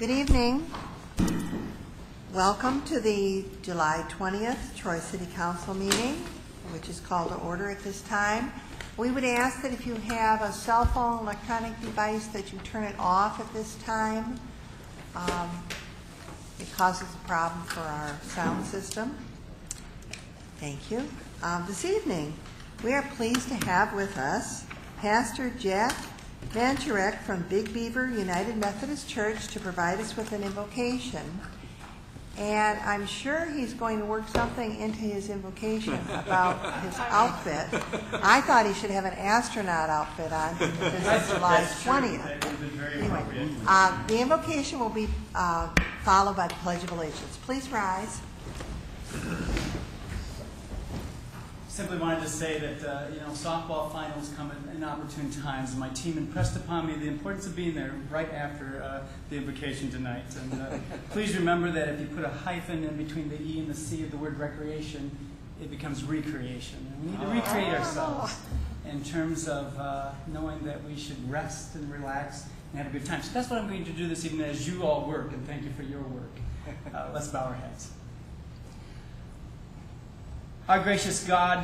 Good evening. Welcome to the July 20th Troy City Council meeting, which is called to order at this time. We would ask that if you have a cell phone electronic device that you turn it off at this time. It causes a problem for our sound system. Thank you. This evening, we are pleased to have with us Pastor Jack Van Turek from Big Beaver United Methodist Church to provide us with an invocation. And I'm sure he's going to work something into his invocation about his outfit. I thought he should have an astronaut outfit on because it's July 20th. Anyway, the invocation will be followed by the Pledge of Allegiance. Please rise. Simply wanted to say that softball finals come at inopportune times, and my team impressed upon me the importance of being there right after the invocation tonight. And please remember that if you put a hyphen in between the E and the C of the word recreation, it becomes recreation. And we need to recreate ourselves in terms of knowing that we should rest and relax and have a good time. So that's what I'm going to do this evening as you all work, and thank you for your work. Let's bow our heads. Our gracious God,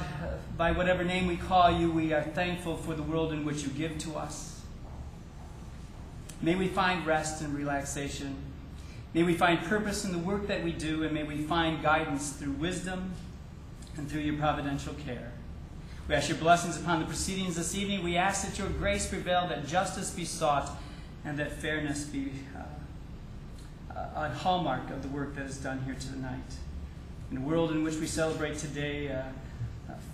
by whatever name we call you, we are thankful for the world in which you give to us. May we find rest and relaxation. May we find purpose in the work that we do, and may we find guidance through wisdom and through your providential care. We ask your blessings upon the proceedings this evening. We ask that your grace prevail, that justice be sought, and that fairness be a hallmark of the work that is done here tonight. In a world in which we celebrate today,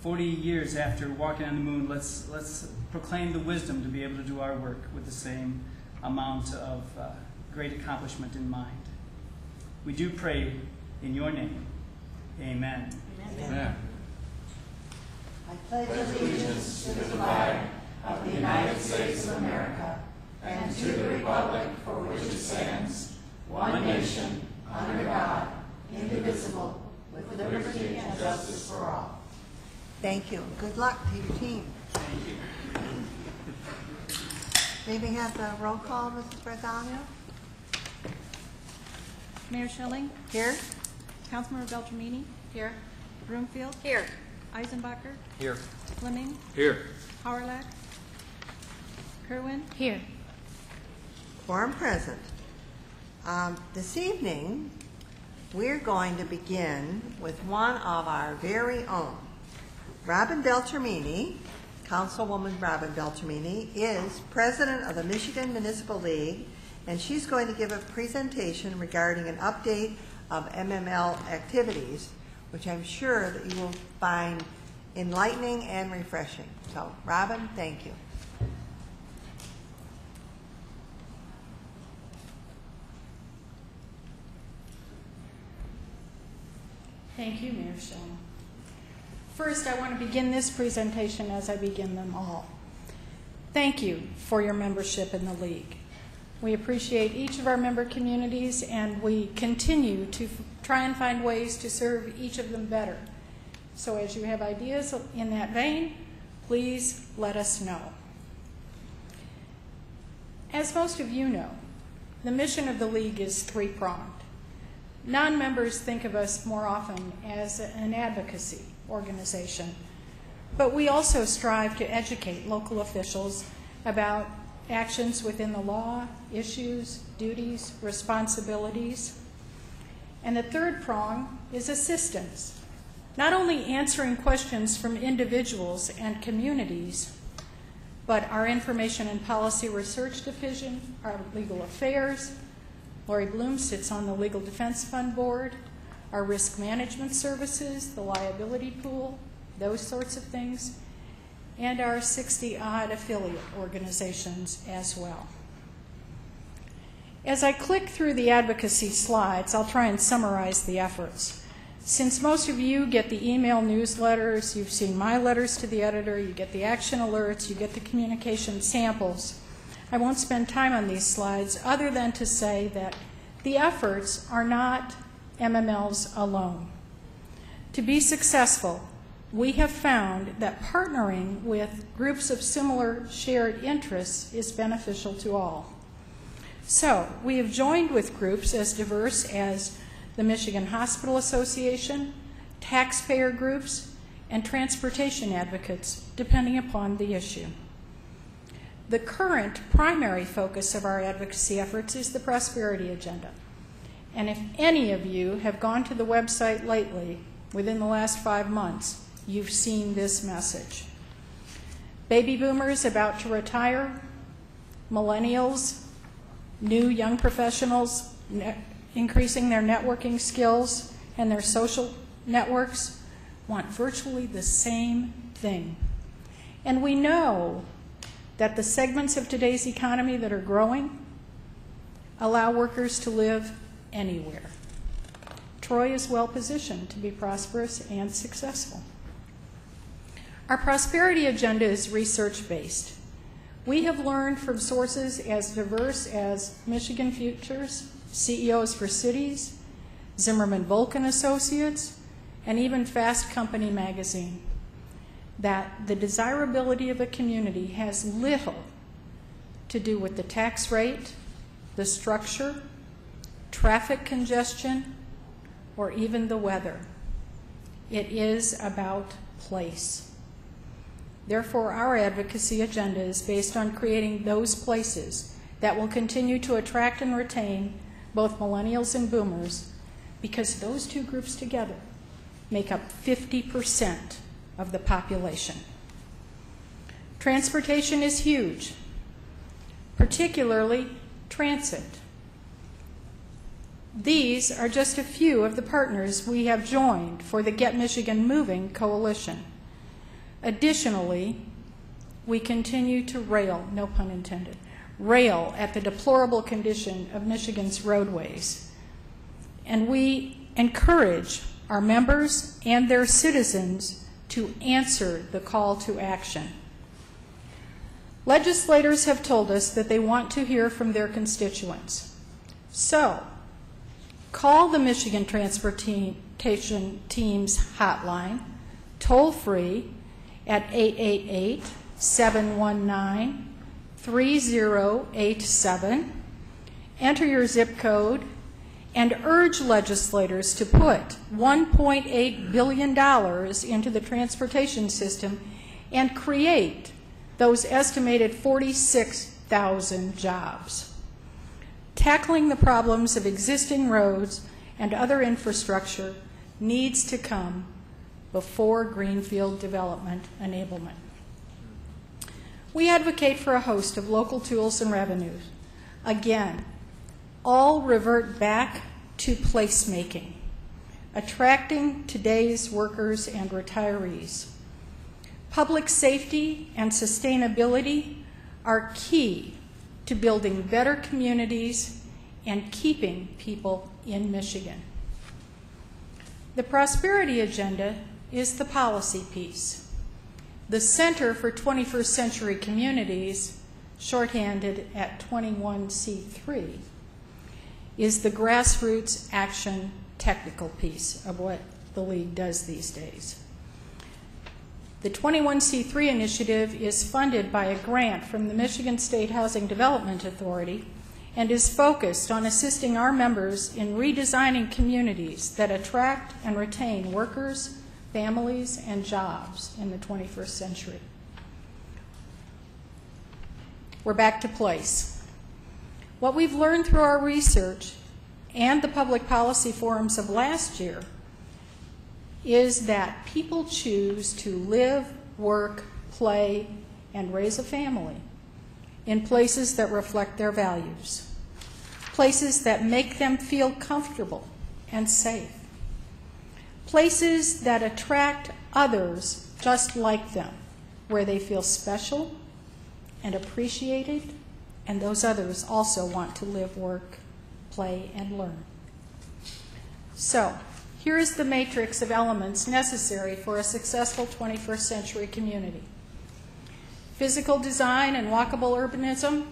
40 years after walking on the moon, let's proclaim the wisdom to be able to do our work with the same amount of great accomplishment in mind. We do pray in your name. Amen. Amen. I pledge allegiance to the flag of the United States of America and to the republic for which it stands, one nation, under God, indivisible, with liberty and justice for all. Thank you. Good luck to your team. Thank you. May we have the roll call, Mrs. Bartholomew? Mayor Schilling? Here. Councilmember Beltramini? Here. Broomfield? Here. Eisenbacher? Here. Fleming? Here. Howrlack? Kerwin? Here. Quorum present. This evening, we're going to begin with one of our very own. Robin Beltramini, Councilwoman Robin Beltramini, is president of the Michigan Municipal League, and she's going to give a presentation regarding an update of MML activities, which I'm sure that you will find enlightening and refreshing. So, Robin, thank you. Thank you, Mayor Schilling. First, I want to begin this presentation as I begin them all. Thank you for your membership in the League. We appreciate each of our member communities, and we continue to try and find ways to serve each of them better. So as you have ideas in that vein, please let us know. As most of you know, the mission of the League is three-pronged. Non-members think of us more often as an advocacy organization, but we also strive to educate local officials about actions within the law, issues, duties, responsibilities. And the third prong is assistance, not only answering questions from individuals and communities, but our Information and Policy Research Division, our Legal Affairs. Lori Bloom sits on the Legal Defense Fund Board, our risk management services, the liability pool, those sorts of things, and our 60-odd affiliate organizations as well. As I click through the advocacy slides, I'll try and summarize the efforts. Since most of you get the email newsletters, you've seen my letters to the editor, you get the action alerts, you get the communication samples, I won't spend time on these slides other than to say that the efforts are not MMLs alone. To be successful, we have found that partnering with groups of similar shared interests is beneficial to all. So we have joined with groups as diverse as the Michigan Hospital Association, taxpayer groups, and transportation advocates, depending upon the issue. The current primary focus of our advocacy efforts is the prosperity agenda. And if any of you have gone to the website lately, within the last 5 months, you've seen this message. Baby boomers about to retire, millennials, new young professionals increasing their networking skills and their social networks want virtually the same thing. And we know that the segments of today's economy that are growing allow workers to live anywhere. Troy is well positioned to be prosperous and successful. Our prosperity agenda is research-based. We have learned from sources as diverse as Michigan Futures, CEOs for Cities, Zimmerman Vulcan Associates, and even Fast Company magazine that the desirability of a community has little to do with the tax rate, the structure, traffic congestion, or even the weather. It is about place. Therefore, our advocacy agenda is based on creating those places that will continue to attract and retain both millennials and boomers, because those two groups together make up 50% of the population. Transportation is huge, particularly transit. These are just a few of the partners we have joined for the Get Michigan Moving coalition. Additionally, we continue to rail, no pun intended, rail at the deplorable condition of Michigan's roadways. And we encourage our members and their citizens to answer the call to action. Legislators have told us that they want to hear from their constituents. So, call the Michigan Transportation Team's hotline, toll-free, at 888-719-3087. Enter your zip code and urge legislators to put $1.8 billion into the transportation system and create those estimated 46,000 jobs. Tackling the problems of existing roads and other infrastructure needs to come before greenfield development enablement. We advocate for a host of local tools and revenues. Again, all revert back to placemaking, attracting today's workers and retirees. Public safety and sustainability are key to building better communities and keeping people in Michigan. The prosperity agenda is the policy piece. The Center for 21st Century Communities, shorthanded at 21C3, is the grassroots action technical piece of what the League does these days. The 21C3 initiative is funded by a grant from the Michigan State Housing Development Authority and is focused on assisting our members in redesigning communities that attract and retain workers, families, and jobs in the 21st century. We're back to place. What we've learned through our research and the public policy forums of last year is that people choose to live, work, play, and raise a family in places that reflect their values, places that make them feel comfortable and safe, places that attract others just like them, where they feel special and appreciated, and those others also want to live, work, play, and learn. So, here is the matrix of elements necessary for a successful 21st century community. Physical design and walkable urbanism,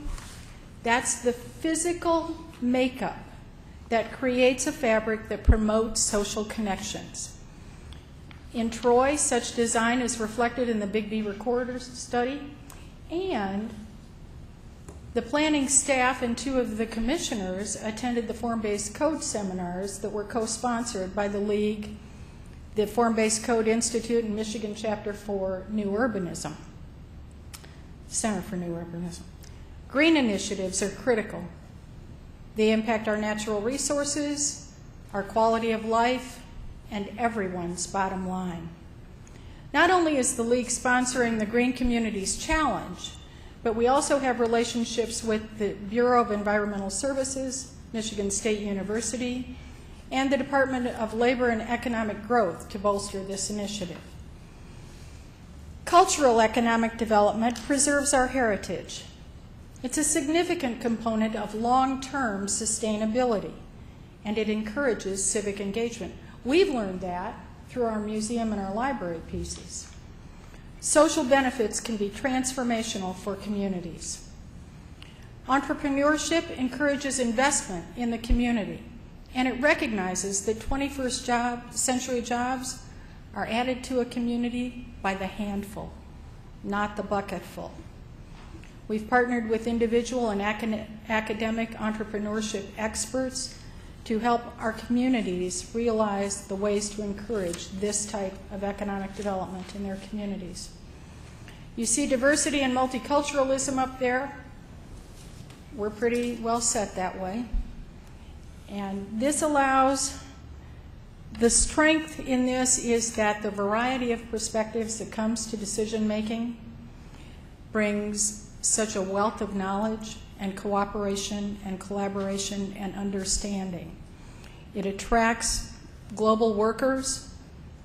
that's the physical makeup that creates a fabric that promotes social connections. In Troy, such design is reflected in the Big Beaver Corridor study, and The planning staff and 2 of the commissioners attended the Form-Based Code seminars that were co-sponsored by the League, the Form-Based Code Institute, and Michigan Chapter for New Urbanism, Center for New Urbanism. Green initiatives are critical. They impact our natural resources, our quality of life, and everyone's bottom line. Not only is the League sponsoring the Green Communities Challenge, but we also have relationships with the Bureau of Environmental Services, Michigan State University, and the Department of Labor and Economic Growth to bolster this initiative. Cultural economic development preserves our heritage. It's a significant component of long-term sustainability, and it encourages civic engagement. We've learned that through our museum and our library pieces. Social benefits can be transformational for communities. Entrepreneurship encourages investment in the community, and it recognizes that 21st century jobs are added to a community by the handful, not the bucketful. We've partnered with individual and academic entrepreneurship experts to help our communities realize the ways to encourage this type of economic development in their communities. You see diversity and multiculturalism up there. We're pretty well set that way. And this allows, the strength in this is that the variety of perspectives that comes to decision making brings such a wealth of knowledge and cooperation and collaboration and understanding. It attracts global workers.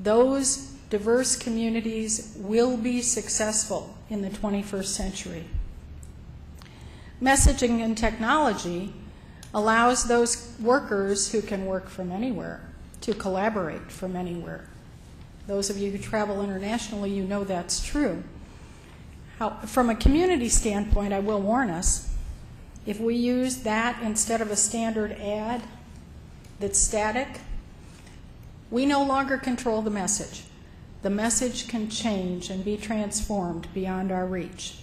Those diverse communities will be successful in the 21st century. Messaging and technology allows those workers who can work from anywhere to collaborate from anywhere. Those of you who travel internationally, you know that's true. From a community standpoint, I will warn us, if we use that instead of a standard ad that's static, we no longer control the message. The message can change and be transformed beyond our reach,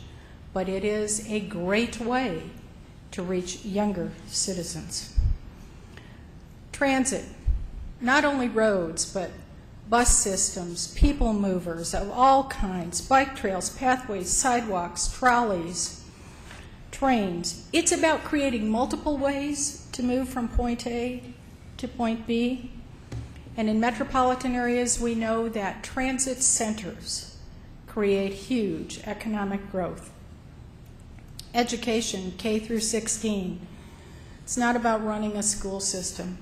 but it is a great way to reach younger citizens. Transit, not only roads, but bus systems, people movers of all kinds, bike trails, pathways, sidewalks, trolleys, trains. It's about creating multiple ways to move from point A to point B. And in metropolitan areas, we know that transit centers create huge economic growth. Education, K through 16. It's not about running a school system.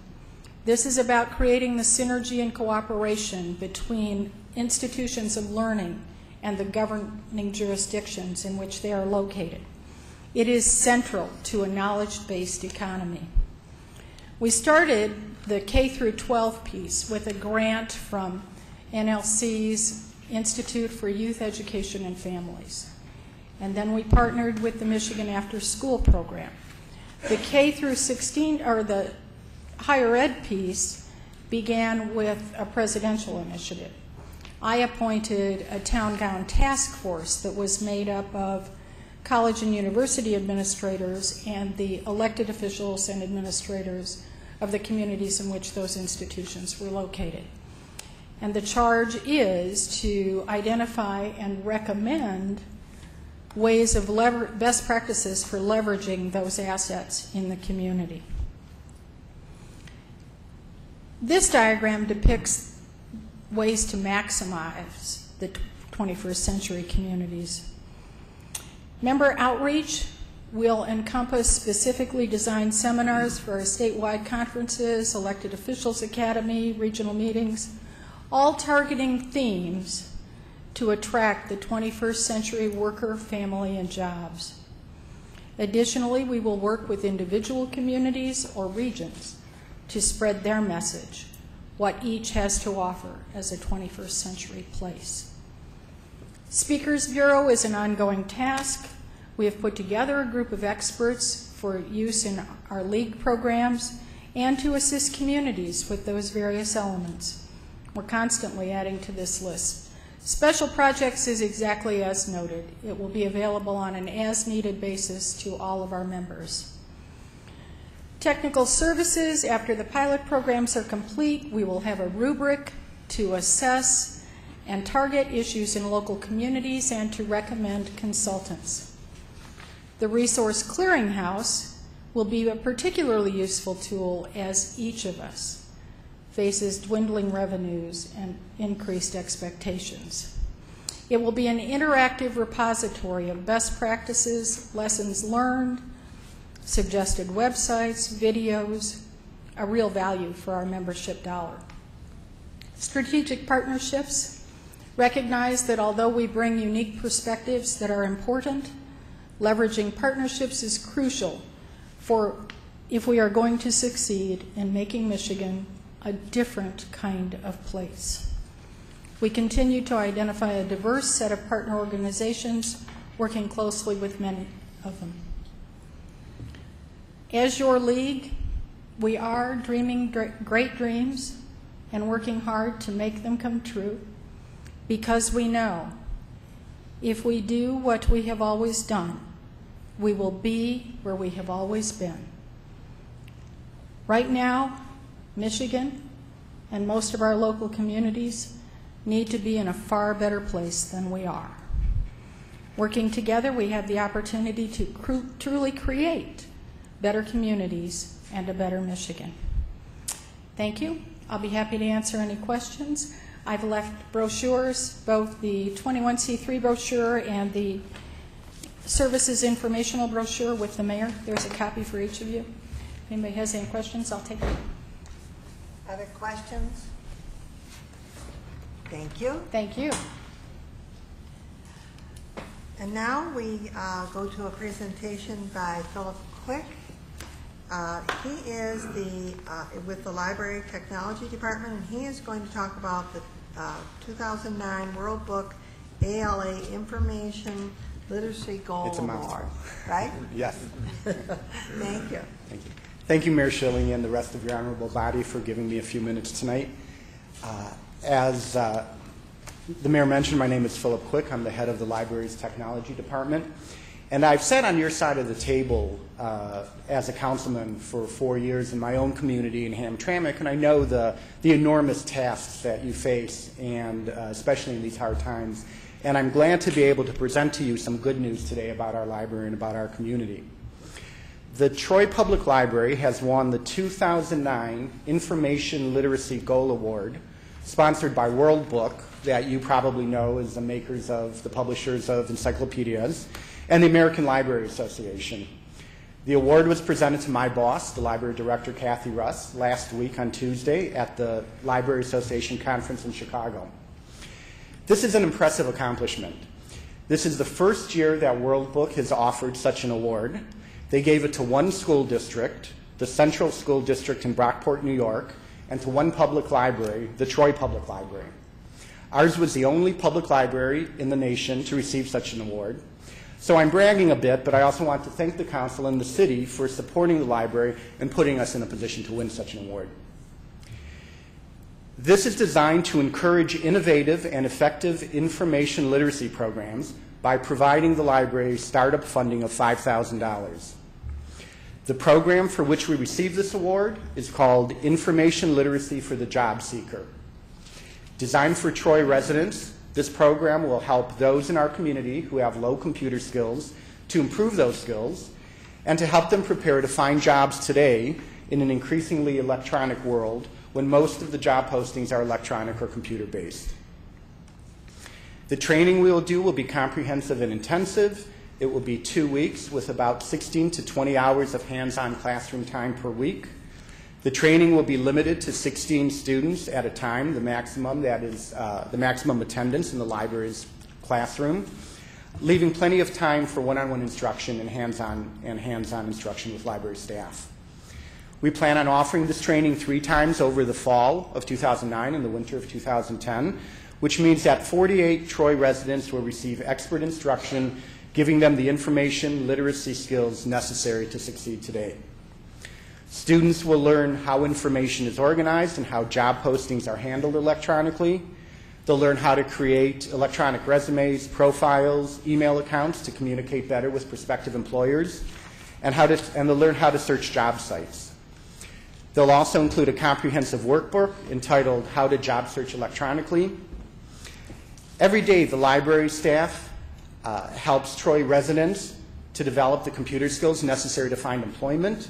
This is about creating the synergy and cooperation between institutions of learning and the governing jurisdictions in which they are located. It is central to a knowledge-based economy. We started the K through 12 piece with a grant from NLC's Institute for Youth Education and Families. And then we partnered with the Michigan After School Program. The K through 16, or the higher ed piece, began with a presidential initiative. I appointed a town gown task force that was made up of college and university administrators and the elected officials and administrators of the communities in which those institutions were located. And the charge is to identify and recommend ways of best practices for leveraging those assets in the community. This diagram depicts ways to maximize the 21st century communities. Member outreach will encompass specifically designed seminars for our statewide conferences, elected officials academy, regional meetings, all targeting themes to attract the 21st century worker, family, and jobs. Additionally, we will work with individual communities or regions to spread their message, what each has to offer as a 21st century place. Speakers Bureau is an ongoing task. We have put together a group of experts for use in our league programs and to assist communities with those various elements. We're constantly adding to this list. Special Projects is exactly as noted. It will be available on an as-needed basis to all of our members. Technical Services, after the pilot programs are complete, we will have a rubric to assess and target issues in local communities and to recommend consultants. The Resource Clearinghouse will be a particularly useful tool as each of us faces dwindling revenues and increased expectations. It will be an interactive repository of best practices, lessons learned, suggested websites, videos, a real value for our membership dollar. Strategic Partnerships recognize that although we bring unique perspectives that are important, leveraging partnerships is crucial for if we are going to succeed in making Michigan a different kind of place. We continue to identify a diverse set of partner organizations, working closely with many of them. As your league, we are dreaming great dreams and working hard to make them come true, because we know if we do what we have always done, we will be where we have always been. Right now, Michigan and most of our local communities need to be in a far better place than we are. Working together, we have the opportunity to truly create better communities and a better Michigan. Thank you. I'll be happy to answer any questions. I've left brochures, both the 21C3 brochure and the services informational brochure with the mayor. There's a copy for each of you. If anybody has any questions, I'll take them. Other questions? Thank you. Thank you. And now we go to a presentation by Philip Quick. He is with the Library Technology Department, and he is going to talk about the 2009 World Book ALA Information Literacy Goal It's a Award. mouthful. Right? Yes. Thank you. Thank you. Thank you, Mayor Schilling, and the rest of your honorable body for giving me a few minutes tonight. As the mayor mentioned, my name is Philip Quick. I'm the head of the library's technology department. And I've sat on your side of the table as a councilman for 4 years in my own community in Hamtramck, and I know the enormous tasks that you face, and especially in these hard times. And I'm glad to be able to present to you some good news today about our library and about our community. The Troy Public Library has won the 2009 Information Literacy Goal Award, sponsored by World Book, that you probably know is the makers of, the publishers of encyclopedias, and the American Library Association. The award was presented to my boss, the library director, Kathy Russ, last week on Tuesday at the Library Association conference in Chicago. This is an impressive accomplishment. This is the first year that World Book has offered such an award. They gave it to one school district, the Central School District in Brockport, New York, and to one public library, the Troy Public Library. Ours was the only public library in the nation to receive such an award. So I'm bragging a bit, but I also want to thank the council and the city for supporting the library and putting us in a position to win such an award. This is designed to encourage innovative and effective information literacy programs by providing the library startup funding of $5,000. The program for which we received this award is called Information Literacy for the Job Seeker. Designed for Troy residents, this program will help those in our community who have low computer skills to improve those skills and to help them prepare to find jobs today in an increasingly electronic world when most of the job postings are electronic or computer-based. The training we will do will be comprehensive and intensive. It will be 2 weeks with about 16 to 20 hours of hands-on classroom time per week. The training will be limited to 16 students at a time, the maximum attendance in the library's classroom, leaving plenty of time for one-on-one instruction and hands-on instruction with library staff. We plan on offering this training 3 times over the fall of 2009 and the winter of 2010, which means that 48 Troy residents will receive expert instruction, giving them the information literacy skills necessary to succeed today. Students will learn how information is organized and how job postings are handled electronically. They'll learn how to create electronic resumes, profiles, email accounts to communicate better with prospective employers, and they'll learn how to search job sites. They'll also include a comprehensive workbook entitled How to Job Search Electronically. Every day, the library staff helps Troy residents to develop the computer skills necessary to find employment.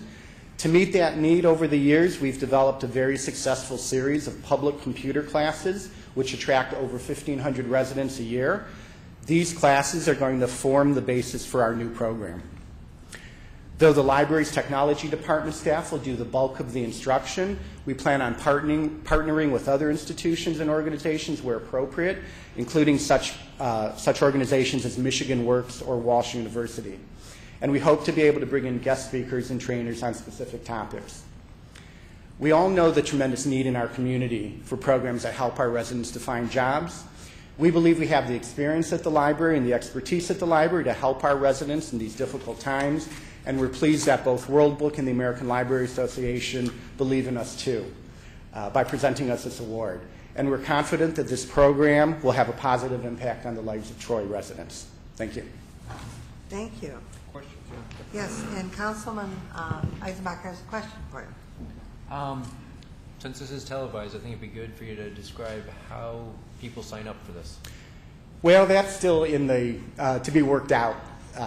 To meet that need over the years, we've developed a very successful series of public computer classes which attract over 1,500 residents a year. These classes are going to form the basis for our new program. Though the library's technology department staff will do the bulk of the instruction, we plan on partnering with other institutions and organizations where appropriate, including such organizations as Michigan Works or Walsh University. And we hope to be able to bring in guest speakers and trainers on specific topics. We all know the tremendous need in our community for programs that help our residents to find jobs. We believe we have the experience at the library and the expertise at the library to help our residents in these difficult times, and we're pleased that both World Book and the American Library Association believe in us too by presenting us this award. And we're confident that this program will have a positive impact on the lives of Troy residents. Thank you. Thank you. Question? Yes, and Councilman Eisenbacher has a question for you. Since this is televised, I think it'd be good for you to describe how people sign up for this. Well, that's still in the to be worked out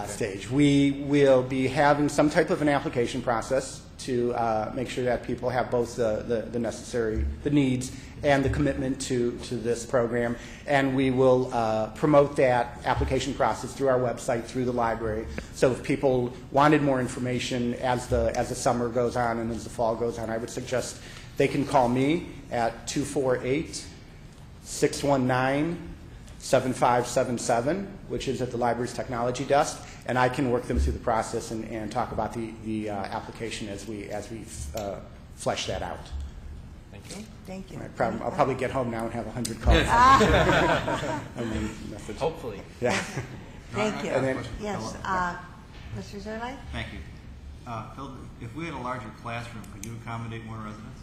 stage. We will be having some type of an application process to make sure that people have both the necessary, the needs and the commitment to this program. And we will promote that application process through our website, through the library. So if people wanted more information as the summer goes on and as the fall goes on, I would suggest they can call me at 248-619-7577, which is at the library's technology desk, and I can work them through the process and talk about the application as we flesh that out. Thank you. Thank you. I'll probably get home now and have 100 calls. And then message. Hopefully. Yeah. Thank you. And then- Yes, Mr. Zerlite? Thank you. Phil, if we had a larger classroom, could you accommodate more residents?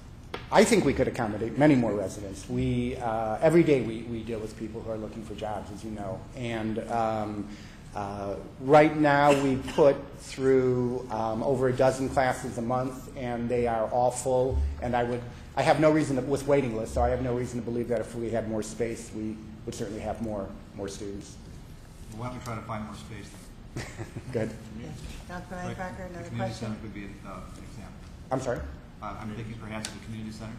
I think we could accommodate many more residents. We every day we deal with people who are looking for jobs, as you know, and right now we put through over a dozen classes a month, and they are all full. And I have no reason with waiting lists, so I have no reason to believe that if we had more space, we would certainly have more students. Well, why don't we try to find more space then? Good. Councilman Eisenbacher, The another community question? center could be an example. I'm sorry. I'm thinking perhaps the community center.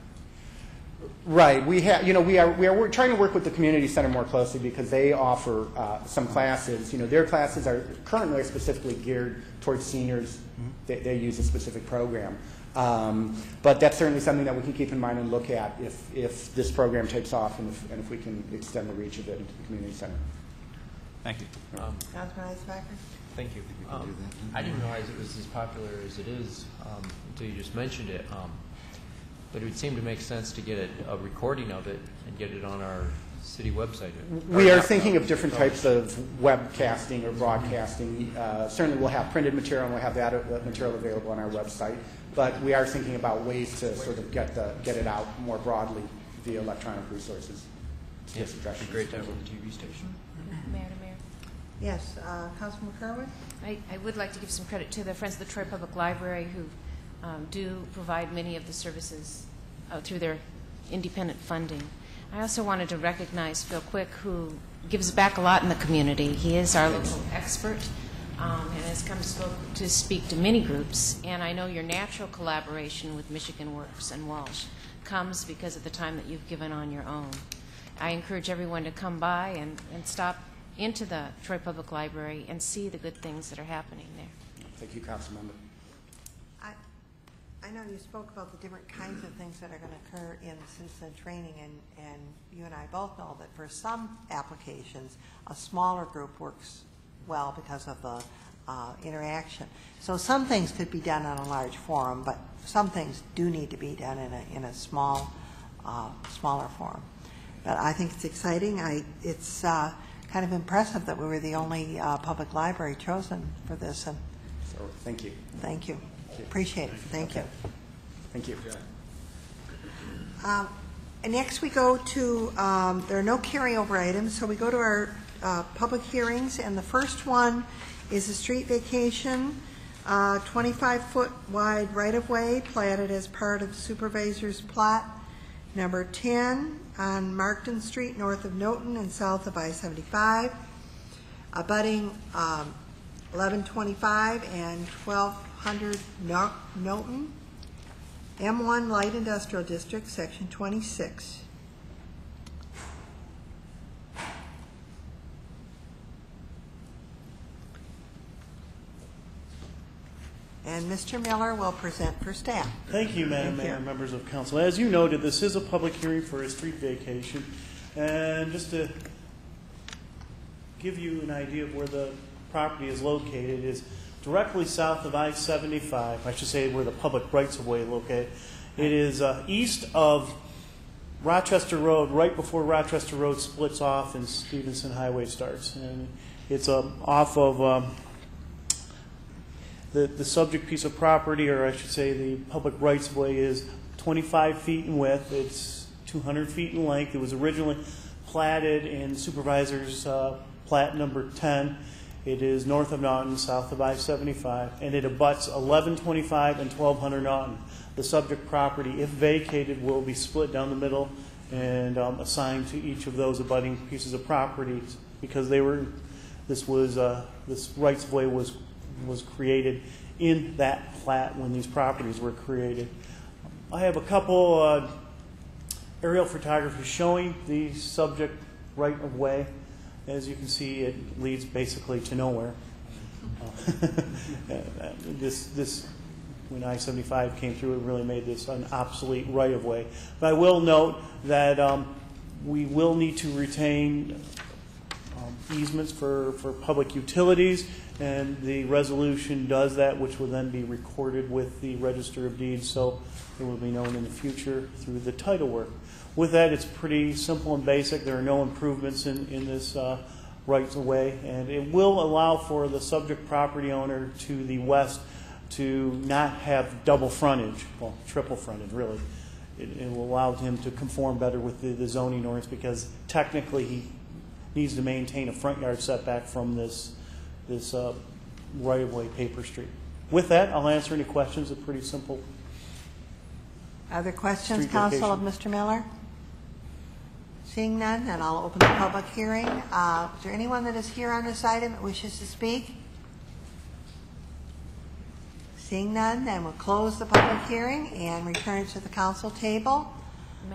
Right. We have, we are trying to work with the community center more closely because they offer some classes. Their classes are currently specifically geared towards seniors. They use a specific program. But that's certainly something that we can keep in mind and look at if this program takes off and if we can extend the reach of it into the community center. Thank you. Councilman Eisenbacher? Thank you. I didn't realize it was as popular as it is until you just mentioned it. But it would seem to make sense to get a recording of it and get it on our city website. We are thinking of different types of webcasting or broadcasting. Certainly we'll have printed material and we'll have that material available on our website. But we are thinking about ways to sort of get it out more broadly via electronic resources. Yes, it'd be great to have it on the TV station. Mayor to Mayor. Yes, Councilman Kerwin? I would like to give some credit to the Friends of the Troy Public Library who do provide many of the services through their independent funding. I also wanted to recognize Phil Quick, who gives back a lot in the community. He is our local expert and has come to speak to many groups. And I know your natural collaboration with Michigan Works and Walsh comes because of the time that you've given on your own. I encourage everyone to come by and stop into the Troy Public Library and see the good things that are happening there. Thank you, Councilmember. I know you spoke about the different kinds of things that are going to occur in citizen training, and you and I both know that for some applications, a smaller group works well because of the interaction. So some things could be done on a large forum, but some things do need to be done in a smaller forum. But I think it's exciting. It's kind of impressive that we were the only public library chosen for this. And So thank you. thank you. Appreciate it. Thank you. Thank you. And next we go to, there are no carryover items, so we go to our public hearings, and the first one is a street vacation, 25-foot wide right-of-way platted as part of supervisor's plot number 10 on Markton Street, north of Newton and south of I-75, abutting 1125 and 1200 Newton, M1 Light Industrial District, Section 26. And Mr. Miller will present for staff. Thank you, Madam Mayor, members of council. As you noted, this is a public hearing for a street vacation. And just to give you an idea of where the property is located, is directly south of I-75, I should say where the public rights-of-way located. It is east of Rochester Road, right before Rochester Road splits off and Stevenson Highway starts. And it's off of the subject piece of property, or I should say the public rights-of-way, is 25 feet in width. It's 200 feet in length. It was originally platted in Supervisor's Plat number 10. It is north of Naughton, south of I-75, and it abuts 1125 and 1200 Naughton. The subject property, if vacated, will be split down the middle and assigned to each of those abutting pieces of property, because this rights-of-way was created in that plat when these properties were created. I have a couple aerial photography showing the subject right-of-way. As you can see, it leads basically to nowhere. When I-75 came through, it really made this an obsolete right-of-way. But I will note that we will need to retain easements for public utilities, and the resolution does that, which will then be recorded with the Register of Deeds, so it will be known in the future through the title work. With that, it's pretty simple and basic. There are no improvements in this rights-of-way, and it will allow for the subject property owner to the west to not have double frontage, well, triple frontage, really. It will allow him to conform better with the zoning ordinance, because technically he needs to maintain a front yard setback from this right-of-way paper street. With that, I'll answer any questions. It's pretty simple. Other questions, Council, of Mr. Miller? Seeing none, then I'll open the public hearing. Is there anyone that is here on this item that wishes to speak? Seeing none, then we'll close the public hearing and return to the council table.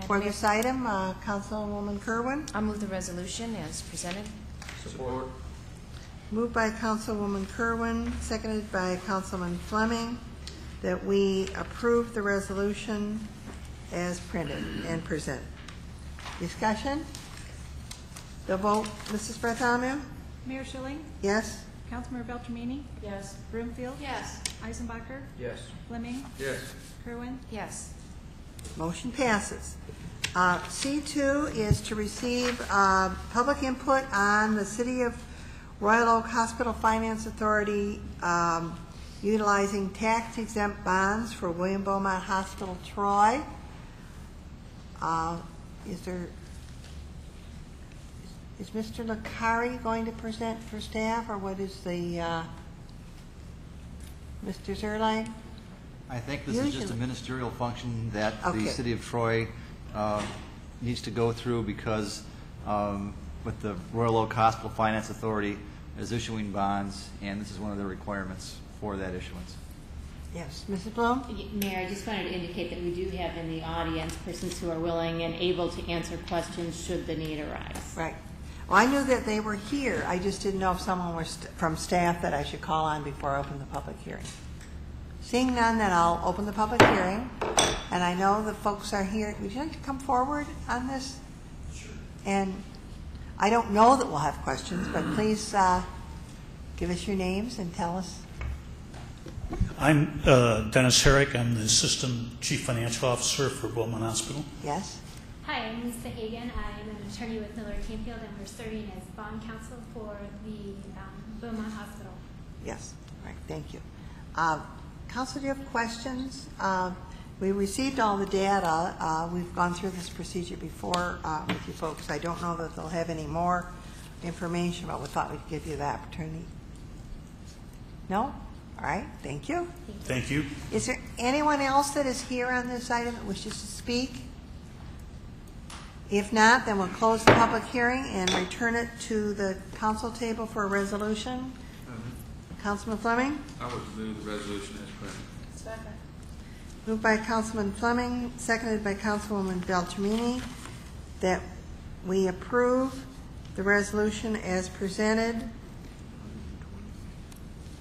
For this item, Councilwoman Kerwin. I'll move the resolution as presented. Support. Moved by Councilwoman Kerwin, seconded by Councilman Fleming, that we approve the resolution as printed and presented. Discussion? The vote, Mrs. Bartholomew? Mayor Schilling? Yes? Councilmember Beltramini? Yes. Broomfield? Yes. Eisenbacher? Yes. Fleming? Yes. Kerwin? Yes. Motion passes. C2 is to receive public input on the City of Royal Oak Hospital Finance Authority utilizing tax-exempt bonds for William Beaumont Hospital, Troy. Is Mr. Licari going to present for staff, or what is the, Mr. Zerline? I think this is just a ministerial function that the City of Troy needs to go through, because with the Royal Oak Hospital Finance Authority is issuing bonds, and this is one of the requirements for that issuance. Yes. Mrs. Bloom? Mayor, I just wanted to indicate that we do have in the audience persons who are willing and able to answer questions should the need arise. Right. Well, I knew that they were here. I just didn't know if someone was from staff that I should call on before I open the public hearing. Seeing none, then I'll open the public hearing. And I know the folks are here. Would you like to come forward on this? Sure. And I don't know that we'll have questions, but please give us your names and tell us. I'm Dennis Herrick. I'm the Assistant Chief Financial Officer for Beaumont Hospital. Yes. Hi, I'm Lisa Hagan. I'm an attorney with Miller Canfield, and we're serving as bond counsel for the Beaumont Hospital. Yes. All right. Thank you. Counsel, do you have questions? We received all the data. We've gone through this procedure before with you folks. I don't know that they'll have any more information, but we thought we'd give you the opportunity. No? All right, thank you. Thank you. Is there anyone else that is here on this item that wishes to speak? If not, then we'll close the public hearing and return it to the council table for a resolution. Councilman Fleming? I would move the resolution as printed. Second. Moved by Councilman Fleming, seconded by Councilwoman Beltramini, that we approve the resolution as presented.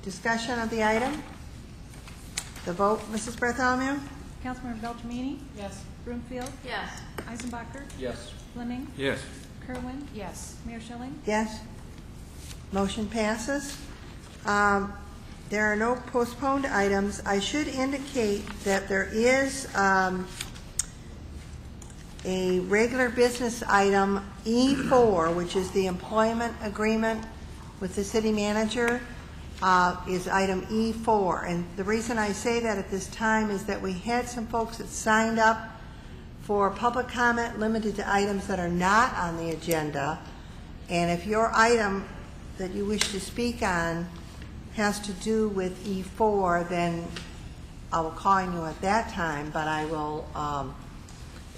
Discussion of the item. The vote, Mrs. Bartholomew? Councilmember Beltramini? Yes. Broomfield? Yes. Eisenbacher? Yes. Fleming? Yes. Kerwin? Yes. Mayor Schilling? Yes. Motion passes. There are no postponed items. I should indicate that there is a regular business item E4, which is the employment agreement with the city manager, is item E4. And the reason I say that at this time is that we had some folks that signed up for public comment limited to items that are not on the agenda. And if your item that you wish to speak on has to do with E4, then I will call on you at that time, but I will,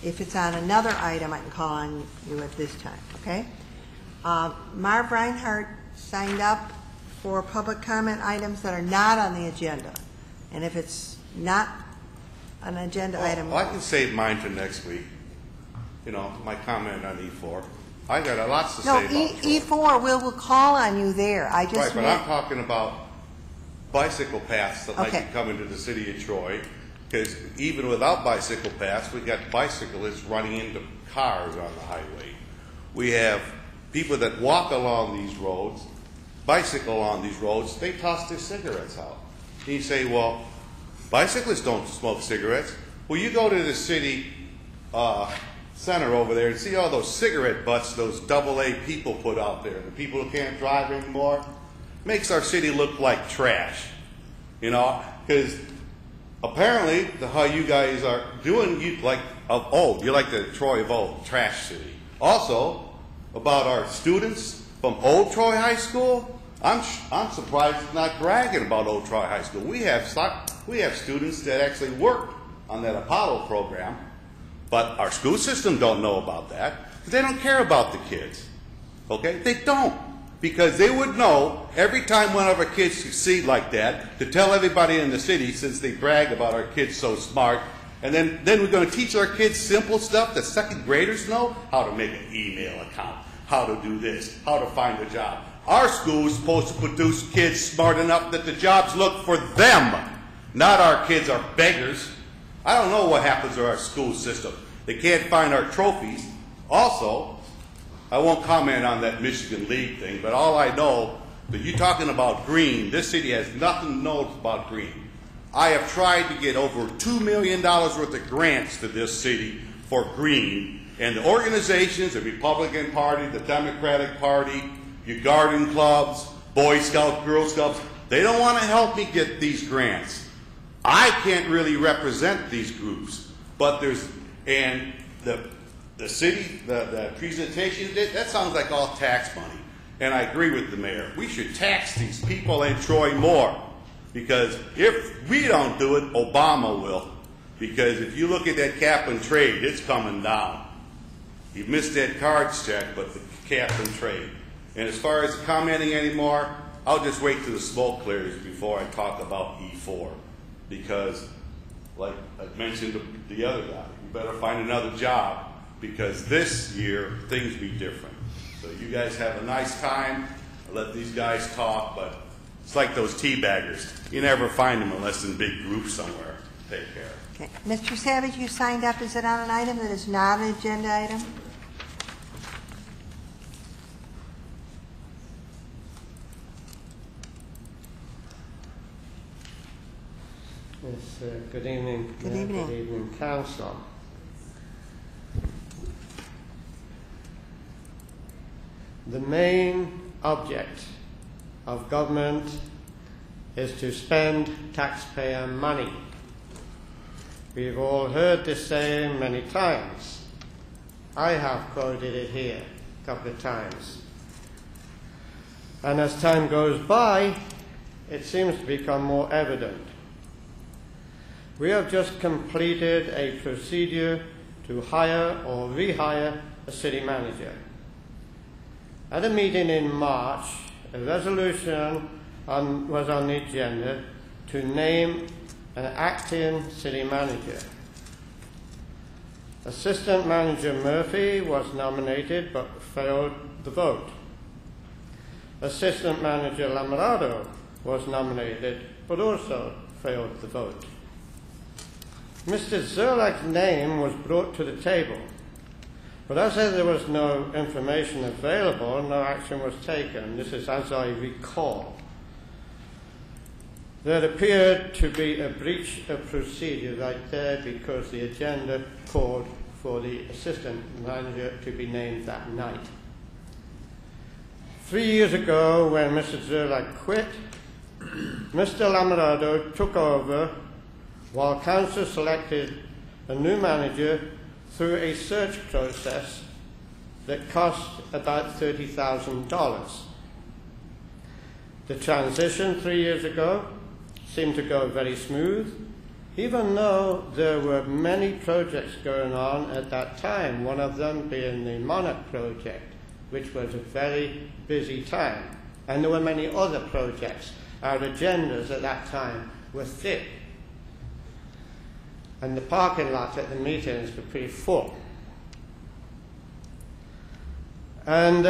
if it's on another item, I can call on you at this time, okay? Marv Reinhardt signed up for public comment items that are not on the agenda. And if it's not an agenda item. Well, I can save mine to next week, my comment on E4. I got lots to say about E4, we'll call on you there. I just right, but I'm talking about bicycle paths that might be coming to the city of Troy, because even without bicycle paths, we got bicyclists running into cars on the highway. We have people that walk along these roads, bicycle on these roads, they toss their cigarettes out. And you say, well, bicyclists don't smoke cigarettes. Well, you go to the city center over there and see all those cigarette butts those AA people put out there, the people who can't drive anymore. Makes our city look like trash, because apparently how you guys are doing, you're like the Troy of old, trash city. Also, about our students from Old Troy High School, I'm surprised it's not bragging about Old Troy High School. We have students that actually work on that Apollo program, but our school system don't know about that because they don't care about the kids. Okay, they don't. Because they would know every time one of our kids succeed like that to tell everybody in the city, since they brag about our kids so smart, and then we're going to teach our kids simple stuff that second graders know, how to make an email account, how to do this, how to find a job. Our school is supposed to produce kids smart enough that the jobs look for them, not our kids are beggars. I don't know what happens to our school system. They can't find our trophies. Also, I won't comment on that Michigan League thing, but all I know that you're talking about green. This city has nothing to know about green. I have tried to get over $2 million worth of grants to this city for green, and the organizations, the Republican Party, the Democratic Party, your garden clubs, Boy Scouts, Girl Scouts, they don't want to help me get these grants. I can't really represent these groups, but the city, the presentation, that sounds like all tax money. And I agree with the mayor. We should tax these people in Troy more. Because if we don't do it, Obama will. Because if you look at that cap and trade, it's coming down. You missed that cards check, but the cap and trade. And as far as commenting anymore, I'll just wait till the smoke clears before I talk about E4. Because, like I mentioned to the other guy, you better find another job. Because this year, things be different. So you guys have a nice time. I'll let these guys talk, but it's like those teabaggers. You never find them unless in big groups somewhere. Take care. Okay. Mr. Savage, you signed up. Is it on an item that is not an agenda item? Yes, good evening. Good evening. Good evening, Council. The main object of government is to spend taxpayer money. We've all heard this saying many times. I have quoted it here a couple of times. And as time goes by, it seems to become more evident. We have just completed a procedure to hire or rehire a city manager. At a meeting in March, a resolution was on the agenda to name an acting city manager. Assistant Manager Murphy was nominated but failed the vote. Assistant Manager Lamorato was nominated but also failed the vote. Mr. Zerlak's name was brought to the table, but as there was no information available, no action was taken. This is as I recall. There appeared to be a breach of procedure right there because the agenda called for the assistant manager to be named that night. 3 years ago, when Mr. Zerlak quit, Mr. Lamorato took over while council selected a new manager through a search process that cost about $30,000. The transition 3 years ago seemed to go very smooth, even though there were many projects going on at that time, one of them being the Monarch project, which was a very busy time. And there were many other projects. Our agendas at that time were thick. And the parking lot at the meetings were pretty full. And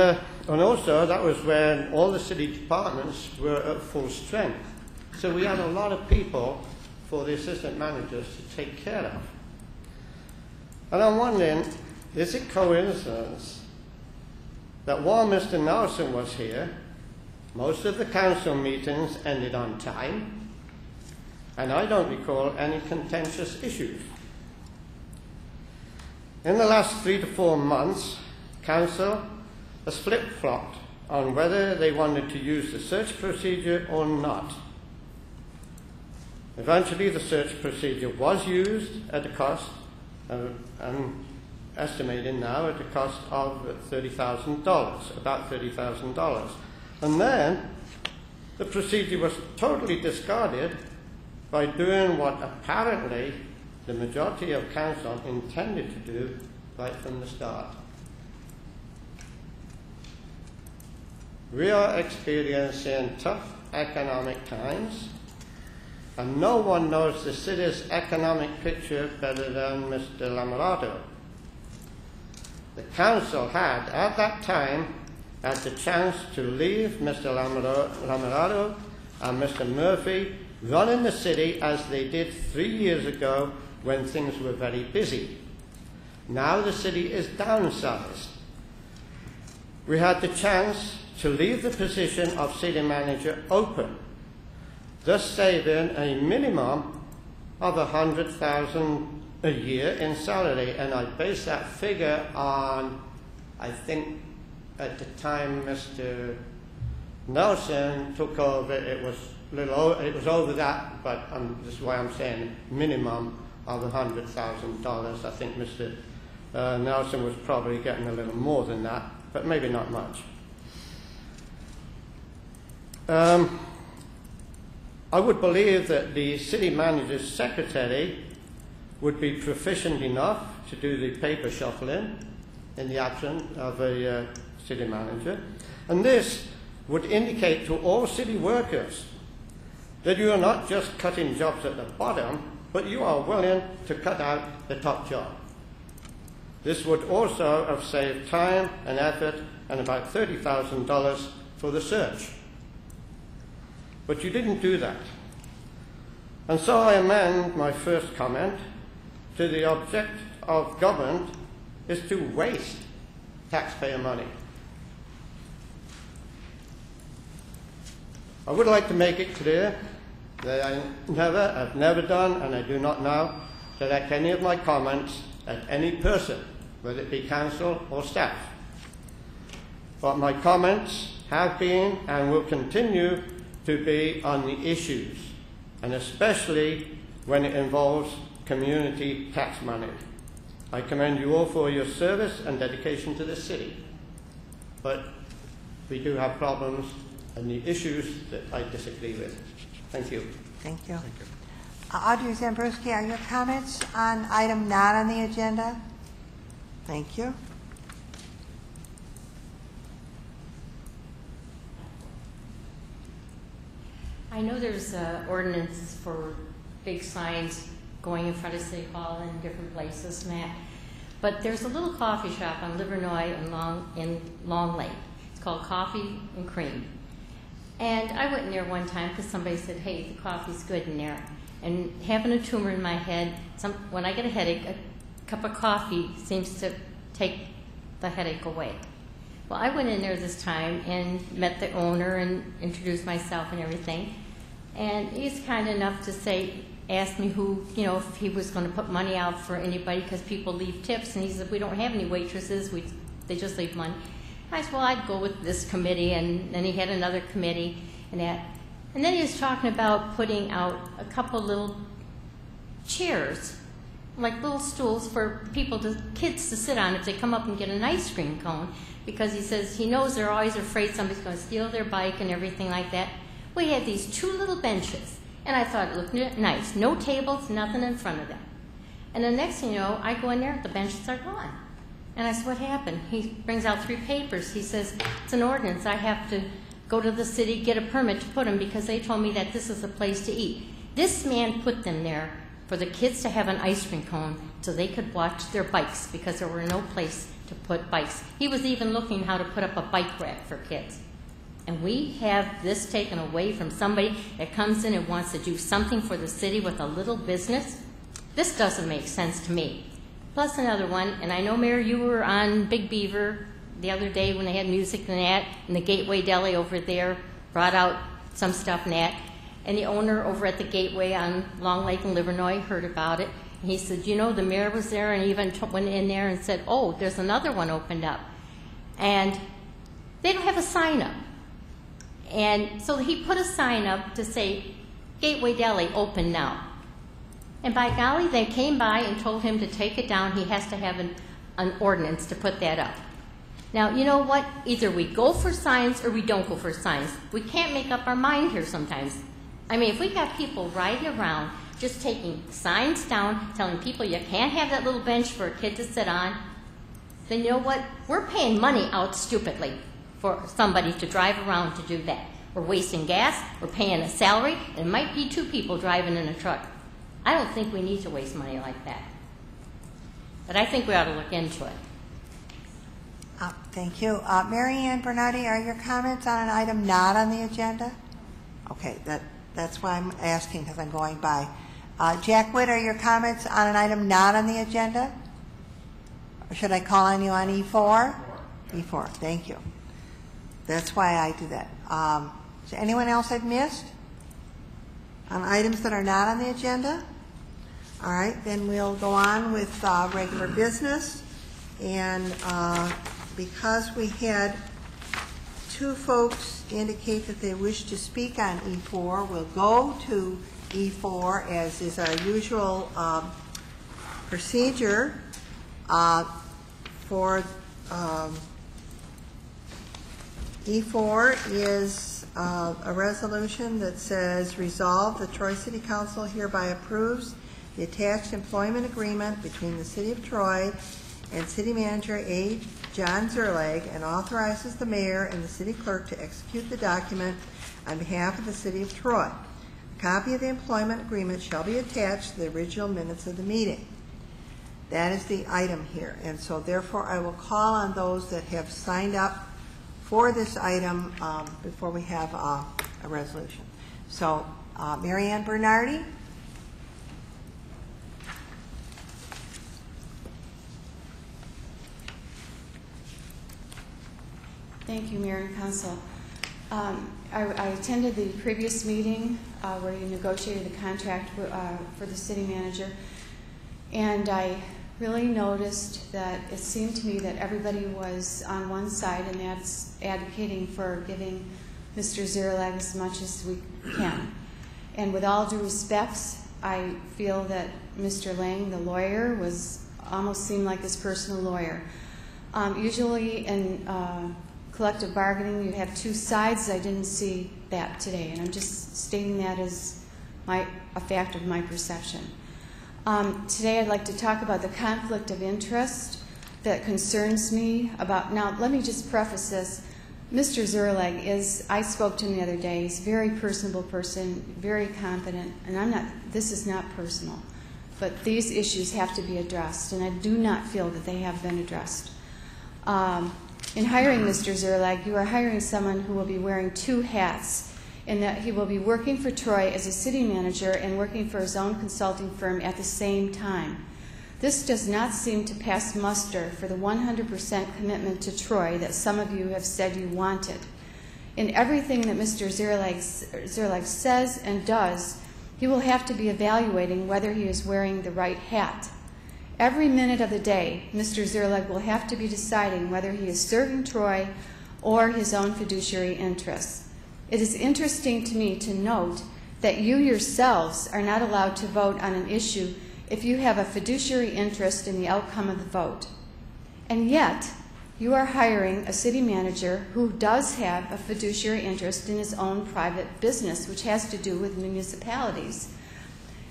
also, that was when all the city departments were at full strength. So we had a lot of people for the assistant managers to take care of. And I'm wondering, is it coincidence that while Mr. Nelson was here, most of the council meetings ended on time, and I don't recall any contentious issues. In the last 3 to 4 months, council has flip-flopped on whether they wanted to use the search procedure or not. Eventually, the search procedure was used at a cost, I'm estimating now, at a cost of $30,000, about $30,000. And then the procedure was totally discarded by doing what apparently the majority of council intended to do right from the start. We are experiencing tough economic times, and no one knows the city's economic picture better than Mr. Lamorato. The council had, at that time, had the chance to leave Mr. Lamorato and Mr. Murphy running the city as they did 3 years ago when things were very busy. Now the city is downsized. We had the chance to leave the position of city manager open, thus saving a minimum of $100,000 a year in salary. And I base that figure on, I think at the time Mr. Nelson took over, it was over that, but this is why I'm saying minimum of $100,000. I think Mr. Nelson was probably getting a little more than that, but maybe not much. I would believe that the city manager's secretary would be proficient enough to do the paper shuffling in the absence of a city manager. And this would indicate to all city workers that you are not just cutting jobs at the bottom, but you are willing to cut out the top job. This would also have saved time and effort and about $30,000 for the search. But you didn't do that. And so I amend my first comment to the object of government is to waste taxpayer money. I would like to make it clear that I've never done, and I do not now, direct any of my comments at any person, whether it be council or staff. But my comments have been and will continue to be on the issues, and especially when it involves community tax money. I commend you all for your service and dedication to this city. But we do have problems and the issues that I disagree with. Thank you. Thank you. Audrey Zambrowski, are your comments on item not on the agenda? Thank you. I know there's ordinance for big signs going in front of City Hall and different places, Matt. But there's a little coffee shop on Livernois and Long Lake. It's called Coffee and Cream. And I went in there one time because somebody said, hey, the coffee's good in there. And having a tumor in my head, when I get a headache, a cup of coffee seems to take the headache away. Well, I went in there this time and met the owner and introduced myself and everything. And he's kind enough to ask me if he was going to put money out for anybody because people leave tips. And he said, we don't have any waitresses. They just leave money. I said, well, I'd go with this committee. And then he had another committee and that. And then he was talking about putting out a couple little chairs, like little stools for kids to sit on if they come up and get an ice cream cone. Because he says he knows they're always afraid somebody's going to steal their bike and everything like that. We had these 2 little benches, and I thought it looked nice. No tables, nothing in front of them. And the next thing you know, I go in there, the benches are gone. And I said, what happened? He brings out 3 papers. He says, it's an ordinance. I have to go to the city, get a permit to put them because they told me that this is a place to eat. This man put them there for the kids to have an ice cream cone so they could watch their bikes because there were no place to put bikes. He was even looking how to put up a bike rack for kids. And we have this taken away from somebody that comes in and wants to do something for the city with a little business. This doesn't make sense to me. Plus another one, and I know, Mayor, you were on Big Beaver the other day when they had music and that, and the Gateway Deli over there brought out some stuff and that. And the owner over at the Gateway on Long Lake and Livernois heard about it. And he said, the mayor was there and even went in there and said, oh, there's another one opened up. And they don't have a sign up. And so he put a sign up to say, Gateway Deli, open now. And by golly, they came by and told him to take it down. He has to have an ordinance to put that up. Now, you know what? Either we go for signs or we don't go for signs. We can't make up our mind here sometimes. I mean, if we got people riding around just taking signs down, telling people you can't have that little bench for a kid to sit on, then you know what? We're paying money out stupidly for somebody to drive around to do that. We're wasting gas, we're paying a salary, and it might be 2 people driving in a truck. I don't think we need to waste money like that. But I think we ought to look into it. Thank you. Mary Ann Bernardi, are your comments on an item not on the agenda? Okay, that's why I'm asking because I'm going by. Jack Witt, are your comments on an item not on the agenda? Or should I call on you on E4? E4, thank you. That's why I do that. Is there anyone else I've missed on items that are not on the agenda? All right, then we'll go on with regular business. And because we had 2 folks indicate that they wish to speak on E4, we'll go to E4 as is our usual procedure for E4 is a resolution that says, resolve the Troy City Council hereby approves the attached employment agreement between the City of Troy and City Manager A. John Zerlag and authorizes the mayor and the city clerk to execute the document on behalf of the City of Troy. A copy of the employment agreement shall be attached to the original minutes of the meeting. That is the item here. And so therefore I will call on those that have signed up for this item before we have a resolution. So Mary Ann Bernardi. Thank you, Mayor and Council. I attended the previous meeting where you negotiated the contract for the city manager, and I really noticed that it seemed to me that everybody was on one side, and that's advocating for giving Mr. Zerlag as much as we can. And with all due respects, I feel that Mr. Lang, the lawyer, almost seemed like his personal lawyer. Usually in collective bargaining, you have two sides. I didn't see that today, and I'm just stating that as a fact of my perception. Today I'd like to talk about the conflict of interest that concerns me about. Now, let me just preface this. Mr. Zerleg I spoke to him the other day. He's a very personable person, very competent, and this is not personal, but these issues have to be addressed, and I do not feel that they have been addressed. In hiring Mr. Zerleg, you are hiring someone who will be wearing two hats, in that he will be working for Troy as a city manager and working for his own consulting firm at the same time. This does not seem to pass muster for the 100% commitment to Troy that some of you have said you wanted. In everything that Mr. Zerleg says and does, he will have to be evaluating whether he is wearing the right hat. Every minute of the day, Mr. Zerleg will have to be deciding whether he is serving Troy or his own fiduciary interests. It is interesting to me to note that you yourselves are not allowed to vote on an issue if you have a fiduciary interest in the outcome of the vote. And yet, you are hiring a city manager who does have a fiduciary interest in his own private business, which has to do with municipalities.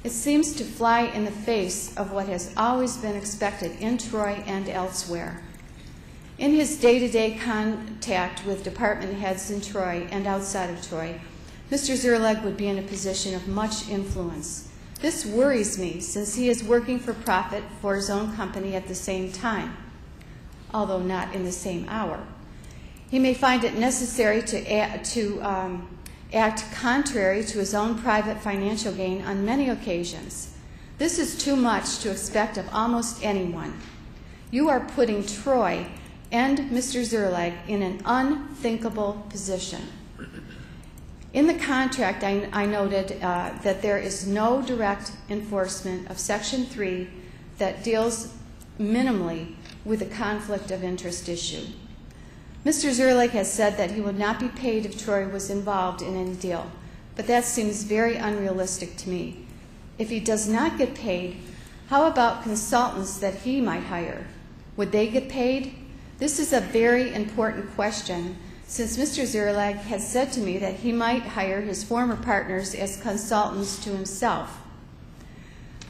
It seems to fly in the face of what has always been expected in Troy and elsewhere. In his day-to-day contact with department heads in Troy and outside of Troy, Mr. Zerleg would be in a position of much influence. This worries me, since he is working for profit for his own company at the same time, although not in the same hour. He may find it necessary to act contrary to his own private financial gain on many occasions. This is too much to expect of almost anyone. You are putting Troy and Mr. Zerleg in an unthinkable position. In the contract, I noted that there is no direct enforcement of Section 3 that deals minimally with a conflict of interest issue. Mr. Zerleg has said that he would not be paid if Troy was involved in any deal, but that seems very unrealistic to me. If he does not get paid, how about consultants that he might hire? Would they get paid? This is a very important question, since Mr. Zerleg has said to me that he might hire his former partners as consultants to himself.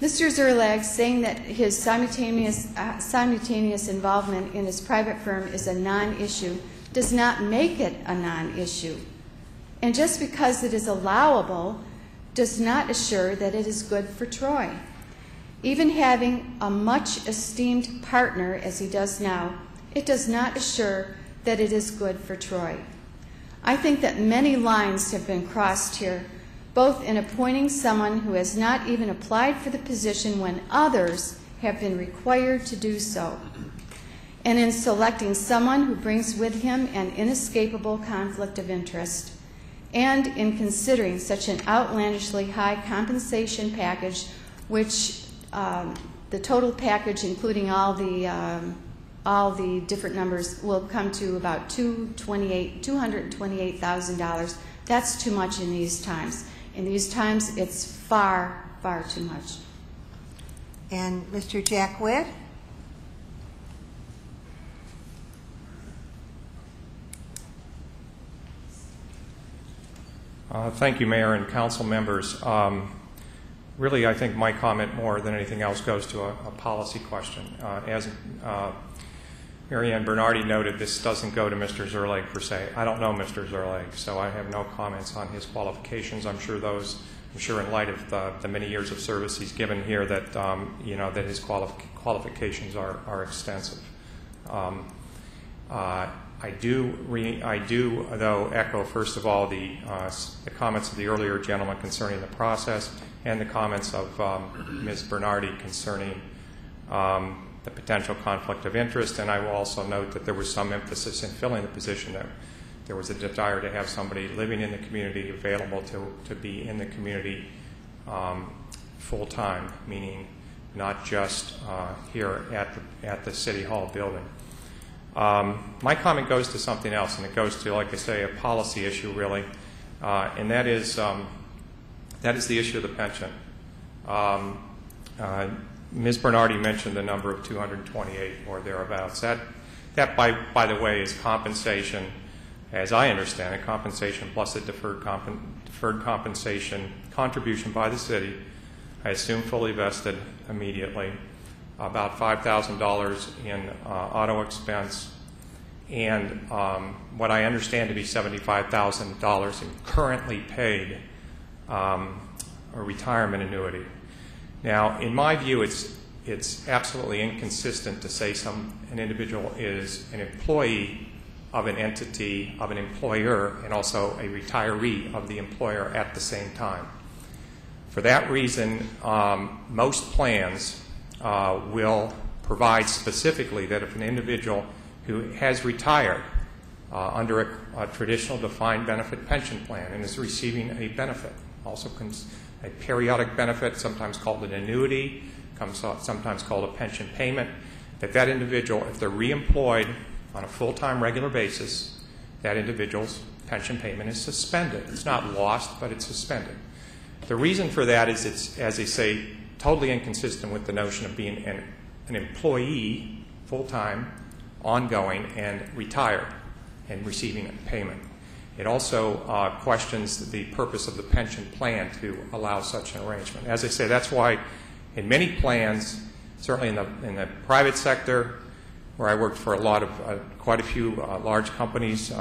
Mr. Zerleg saying that his simultaneous involvement in his private firm is a non-issue does not make it a non-issue. And just because it is allowable does not assure that it is good for Troy. Even having a much esteemed partner, as he does now, it does not assure that it is good for Troy. I think that many lines have been crossed here, both in appointing someone who has not even applied for the position when others have been required to do so, and in selecting someone who brings with him an inescapable conflict of interest, and in considering such an outlandishly high compensation package, which the total package, including all the different numbers, will come to about $228,000. That's too much in these times. In these times, it's far, far too much. And Mr. Jack Witt? Thank you, Mayor and council members. Really, I think my comment more than anything else goes to a policy question. As Mary Ann Bernardi noted, this doesn't go to Mr. Zerleg per se. I don't know Mr. Zerleg, so I have no comments on his qualifications. I'm sure in light of the many years of service he's given here, that that his qualifications are extensive. I do though echo first of all the comments of the earlier gentleman concerning the process, and the comments of Ms. Bernardi concerning the potential conflict of interest. And I will also note that there was some emphasis in filling the position that there was a desire to have somebody living in the community available to be in the community full time, meaning not just here at the City Hall building. My comment goes to something else, and it goes to, like I say, a policy issue really, and that is the issue of the pension. Ms. Bernardi mentioned the number of 228 or thereabouts. That by the way, is compensation, as I understand it, compensation plus a deferred compensation contribution by the city, I assume fully vested immediately, about $5,000 in auto expense, and what I understand to be $75,000 in currently paid a retirement annuity. Now, in my view, it's absolutely inconsistent to say an individual is an employee of an entity, of an employer, and also a retiree of the employer at the same time. For that reason, most plans will provide specifically that if an individual who has retired under a traditional defined benefit pension plan and is receiving a benefit, also a periodic benefit, sometimes called an annuity, sometimes called a pension payment, that individual, if they're reemployed on a full-time regular basis, that individual's pension payment is suspended. It's not lost, but it's suspended. The reason for that is it's, as they say, totally inconsistent with the notion of being an employee, full-time, ongoing, and retired and receiving a payment. It also questions the purpose of the pension plan to allow such an arrangement. As I say, that's why in many plans, certainly in the private sector, where I worked for quite a few large companies,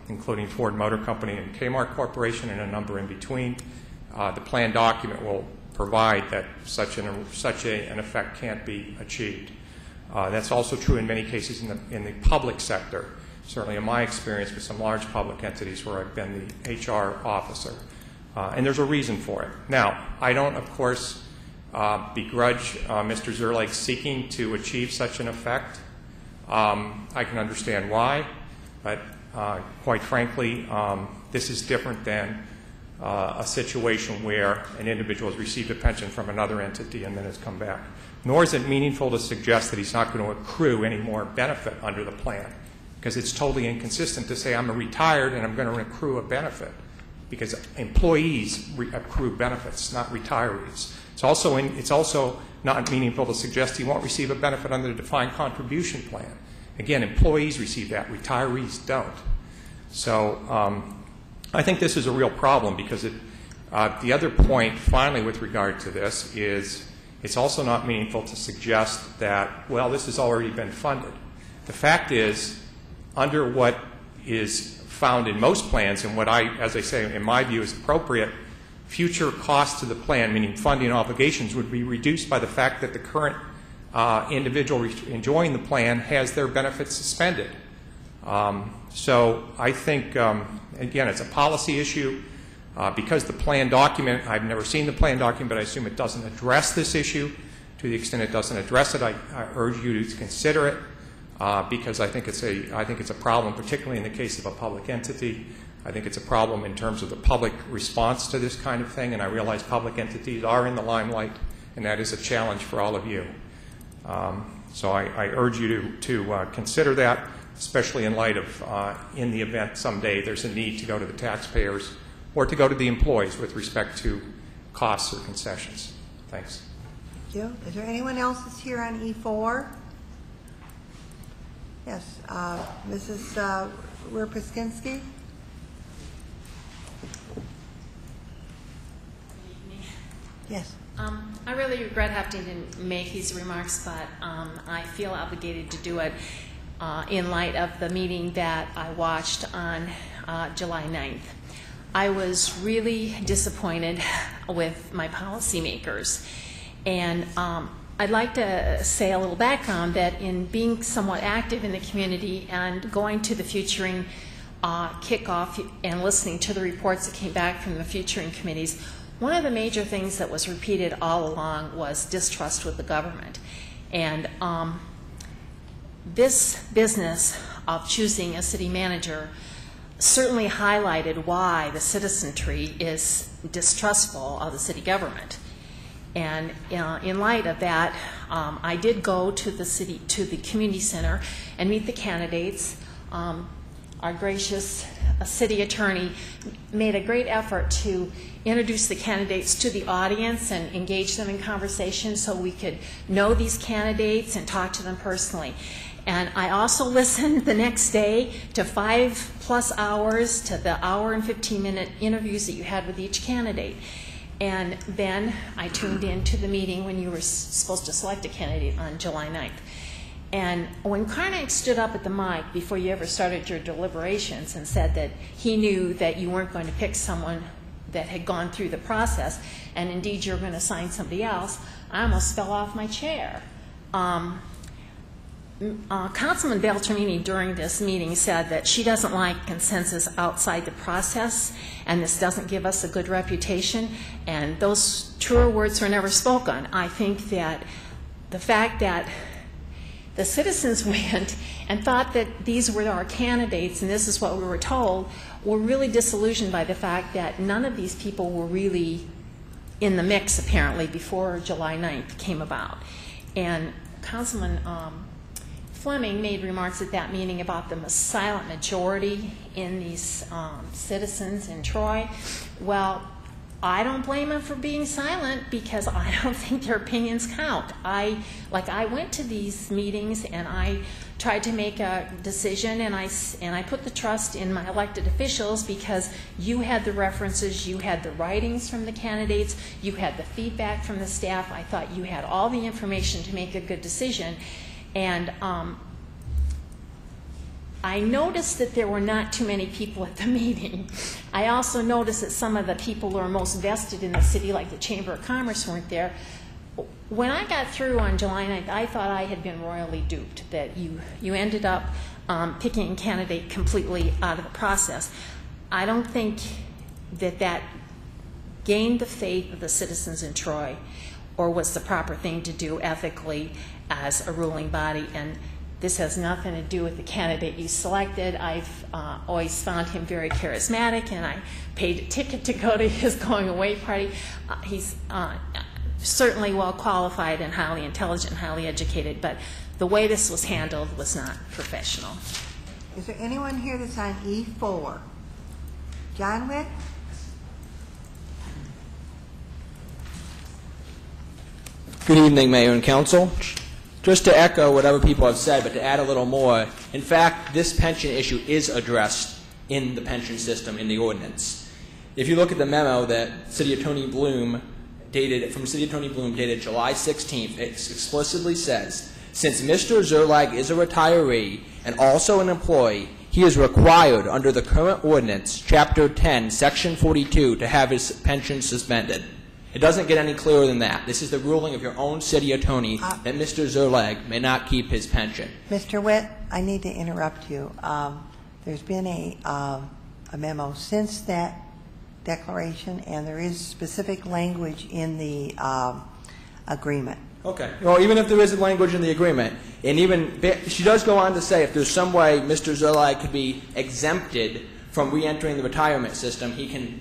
including Ford Motor Company and Kmart Corporation and a number in between, the plan document will provide that such an effect can't be achieved. That's also true in many cases in the public sector. Certainly in my experience with some large public entities where I've been the HR officer. And there's a reason for it. Now, I don't, of course, begrudge Mr. Zerlake seeking to achieve such an effect. I can understand why, but quite frankly, this is different than a situation where an individual has received a pension from another entity and then has come back. Nor is it meaningful to suggest that he's not going to accrue any more benefit under the plan, because it's totally inconsistent to say I'm retired and I'm going to accrue a benefit, because employees accrue benefits, not retirees. It's also not meaningful to suggest he won't receive a benefit under the defined contribution plan. Again, employees receive that, retirees don't. So I think this is a real problem, because the other point, finally, with regard to this is it's also not meaningful to suggest that, well, this has already been funded. The fact is, under what is found in most plans and what as I say, in my view is appropriate, future costs to the plan, meaning funding obligations, would be reduced by the fact that the current individual enjoying the plan has their benefits suspended. So I think, again, it's a policy issue. Because the plan document, I've never seen the plan document, but I assume it doesn't address this issue. To the extent it doesn't address it, I urge you to consider it, because I think it's a problem, particularly in the case of a public entity. I think it's a problem in terms of the public response to this kind of thing, and I realize public entities are in the limelight, and that is a challenge for all of you. So I urge you to consider that, especially in light of, in the event someday there's a need to go to the taxpayers or to go to the employees with respect to costs or concessions. Thanks. Thank you. Is there anyone else that's here on E4? Yes, Mrs. Werpeskinski? Yes. I really regret having to make these remarks, but I feel obligated to do it in light of the meeting that I watched on July 9th. I was really disappointed with my policymakers, and I'd like to say a little background that in being somewhat active in the community and going to the Futuring kickoff and listening to the reports that came back from the Futuring committees, one of the major things that was repeated all along was distrust with the government. And this business of choosing a city manager certainly highlighted why the citizenry is distrustful of the city government. And in light of that, I did go to the community center and meet the candidates. Our gracious city attorney, made a great effort to introduce the candidates to the audience and engage them in conversation so we could know these candidates and talk to them personally. And I also listened the next day to 5+ hours to the hour and 15-minute interviews that you had with each candidate. And then I tuned in to the meeting when you were supposed to select a candidate on July 9th. And when Carnac stood up at the mic before you ever started your deliberations and said that he knew that you weren't going to pick someone that had gone through the process, and indeed you were going to assign somebody else, I almost fell off my chair. Councilman Beltramini during this meeting said that she doesn't like consensus outside the process, and this doesn't give us a good reputation, and those truer words were never spoken. I think that the fact that the citizens went and thought that these were our candidates and this is what we were told, were really disillusioned by the fact that none of these people were really in the mix, apparently, before July 9th came about. And Councilman Fleming made remarks at that meeting about the silent majority in these citizens in Troy. Well, I don't blame them for being silent because I don't think their opinions count. I went to these meetings and I tried to make a decision, and I put the trust in my elected officials because you had the references, you had the writings from the candidates, you had the feedback from the staff. I thought you had all the information to make a good decision. And I noticed that there were not too many people at the meeting. I also noticed that some of the people who are most vested in the city, like the Chamber of Commerce, weren't there. When I got through on July 9th, I thought I had been royally duped, that you ended up picking a candidate completely out of the process. I don't think that that gained the faith of the citizens in Troy or was the proper thing to do ethically as a ruling body. And this has nothing to do with the candidate you selected. I've always found him very charismatic, and I paid a ticket to go to his going away party. He's certainly well qualified and highly intelligent and highly educated, but the way this was handled was not professional. Is there anyone here that's on E4? John Wick? Good evening, Mayor and Council. Just to echo what other people have said, but to add a little more, in fact, this pension issue is addressed in the pension system in the ordinance. If you look at the memo that City Attorney Bloom dated July 16th, it explicitly says, since Mr. Zerlag is a retiree and also an employee, he is required under the current ordinance, Chapter 10, Section 42, to have his pension suspended. It doesn't get any clearer than that. This is the ruling of your own city attorney that Mr. Zerlag may not keep his pension. Mr. Witt, I need to interrupt you. There's been a memo since that declaration, and there is specific language in the agreement. Okay. Well, even if there isn't language in the agreement, and even she does go on to say if there's some way Mr. Zerlag could be exempted from re-entering the retirement system,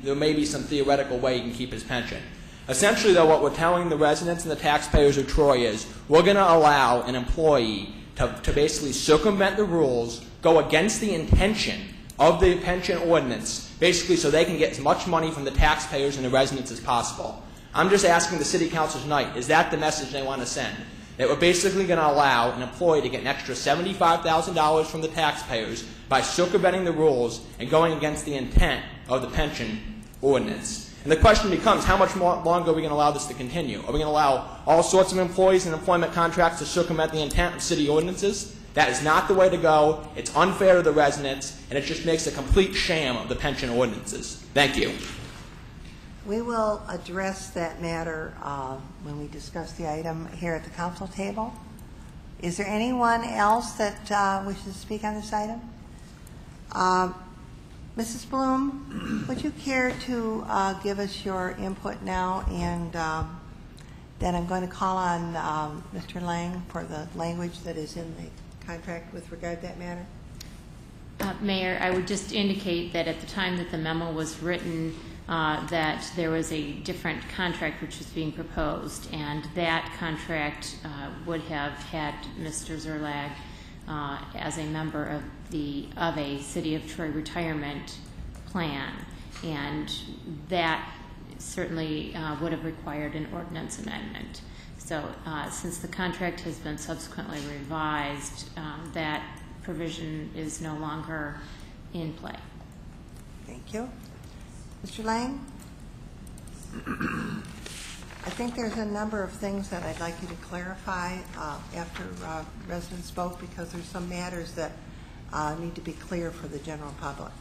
there may be some theoretical way he can keep his pension. Essentially, though, what we're telling the residents and the taxpayers of Troy is we're going to allow an employee to basically circumvent the rules, go against the intention of the pension ordinance, basically so they can get as much money from the taxpayers and the residents as possible. I'm just asking the City Council tonight, is that the message they want to send? That we're basically going to allow an employee to get an extra $75,000 from the taxpayers by circumventing the rules and going against the intent of the pension ordinance. And the question becomes, how much longer are we going to allow this to continue? Are we going to allow all sorts of employees and employment contracts to circumvent the intent of city ordinances? That is not the way to go. It's unfair to the residents, and it just makes a complete sham of the pension ordinances. Thank you. We will address that matter when we discuss the item here at the council table. Is there anyone else that wishes to speak on this item? Mrs. Bloom, would you care to give us your input now, and then I'm going to call on Mr. Lang for the language that is in the contract with regard to that matter? Mayor, I would just indicate that at the time that the memo was written, that there was a different contract which was being proposed, and that contract would have had Mr. Zerlag as a member of a City of Troy retirement plan, and that certainly would have required an ordinance amendment. So since the contract has been subsequently revised, that provision is no longer in play. Thank you. Mr. Lang? I think there's a number of things that I'd like you to clarify after residents spoke, because there's some matters that need to be clear for the general public.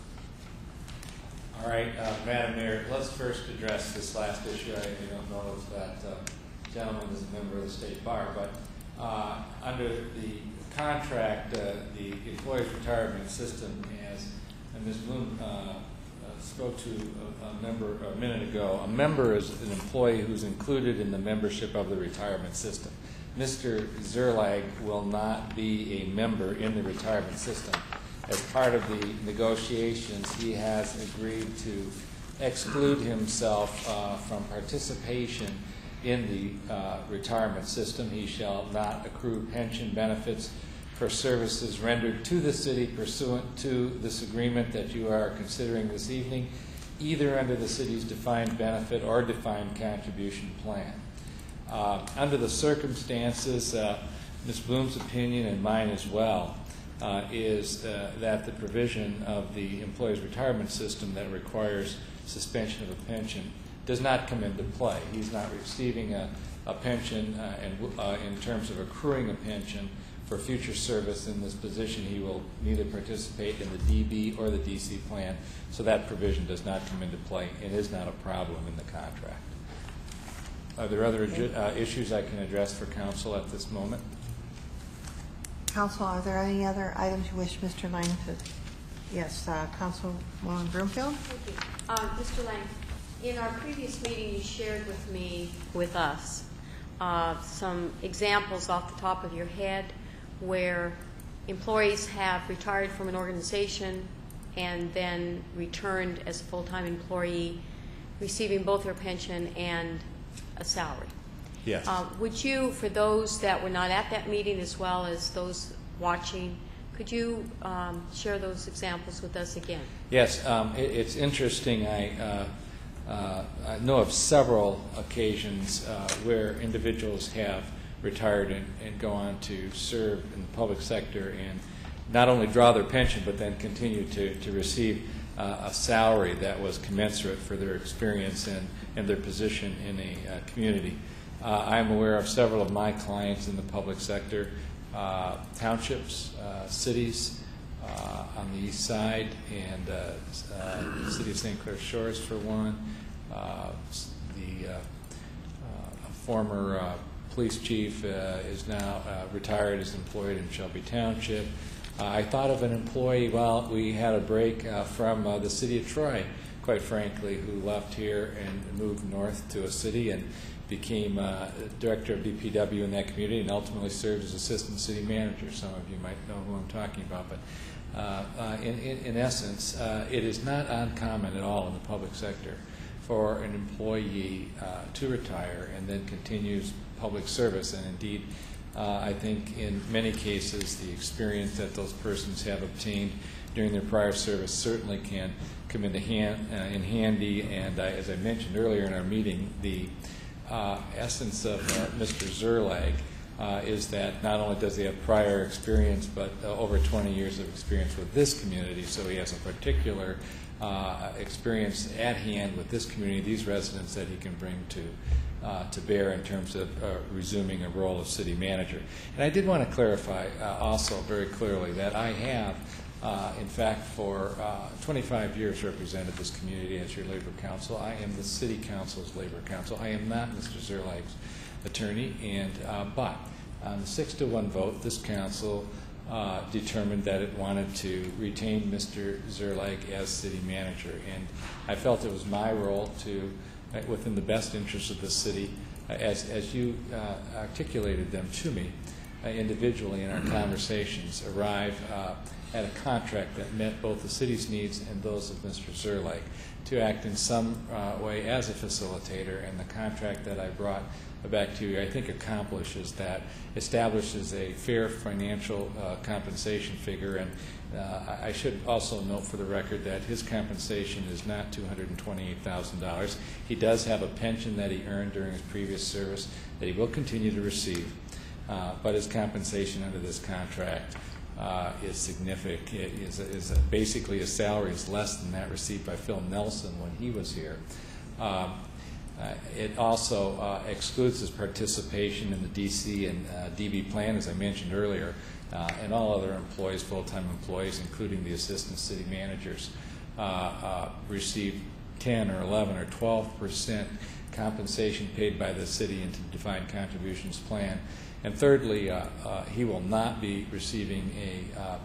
All right, Madam Mayor, let's first address this last issue. I don't know if that gentleman is a member of the State Bar, but under the contract, the employees' retirement system, as Ms. Bloom spoke to a member a minute ago, a member is an employee who's included in the membership of the retirement system. Mr. Zerlag will not be a member in the retirement system. As part of the negotiations, he has agreed to exclude himself from participation in the retirement system. He shall not accrue pension benefits for services rendered to the city pursuant to this agreement that you are considering this evening, either under the city's defined benefit or defined contribution plan. Under the circumstances, Ms. Bloom's opinion and mine as well is that the provision of the employee's retirement system that requires suspension of a pension does not come into play. He's not receiving a pension in terms of accruing a pension for future service in this position. He will neither participate in the DB or the DC plan, so that provision does not come into play and is not a problem in the contract. Are there other issues I can address for council at this moment? Council, are there any other items you wish Mr. Lang to? Yes, Councilwoman Broomfield. Thank you. Mr. Lang, in our previous meeting you shared with us some examples off the top of your head where employees have retired from an organization and then returned as a full-time employee, receiving both their pension and a salary. Yes. Would you, for those that were not at that meeting as well as those watching, could you share those examples with us again? Yes. It's interesting. I know of several occasions where individuals have retired and go on to serve in the public sector and not only draw their pension but then continue to receive a salary that was commensurate for their experience and their position in a community. I'm aware of several of my clients in the public sector, townships, cities on the east side, and the city of St. Clair Shores for one. The former police chief is now retired, is employed in Shelby Township. I thought of an employee while we had a break from the city of Troy, quite frankly, who left here and moved north to a city and became director of DPW in that community and ultimately served as assistant city manager. Some of you might know who I'm talking about, but in essence, it is not uncommon at all in the public sector for an employee to retire and then continues public service. And indeed, I think in many cases the experience that those persons have obtained during their prior service certainly can come into handy. And as I mentioned earlier in our meeting, the essence of Mr. Zerlag is that not only does he have prior experience, but over 20 years of experience with this community, so he has a particular experience at hand with this community, these residents, that he can bring to bear in terms of resuming a role of city manager. And I did want to clarify also very clearly that I have, in fact, for 25 years represented this community as your labor counsel. I am the city council's labor counsel. I am not Mr. Zerlag's attorney, and but on the 6-to-1 vote, this council determined that it wanted to retain Mr. Zerlag as city manager, and I felt it was my role to, within the best interest of the city, as you articulated them to me, individually in our conversations arrive at a contract that met both the city's needs and those of Mr. Zerlake, to act in some way as a facilitator. And the contract that I brought back to you, I think, accomplishes that, establishes a fair financial compensation figure. And I should also note for the record that his compensation is not $228,000. He does have a pension that he earned during his previous service that he will continue to receive, but his compensation under this contract is significant. It is basically his salary is less than that received by Phil Nelson when he was here. It also excludes his participation in the DC and DB plan, as I mentioned earlier, and all other employees, full-time employees, including the assistant city managers, receive 10 or 11 or 12% compensation paid by the city into the defined contributions plan. And thirdly, he will not be receiving a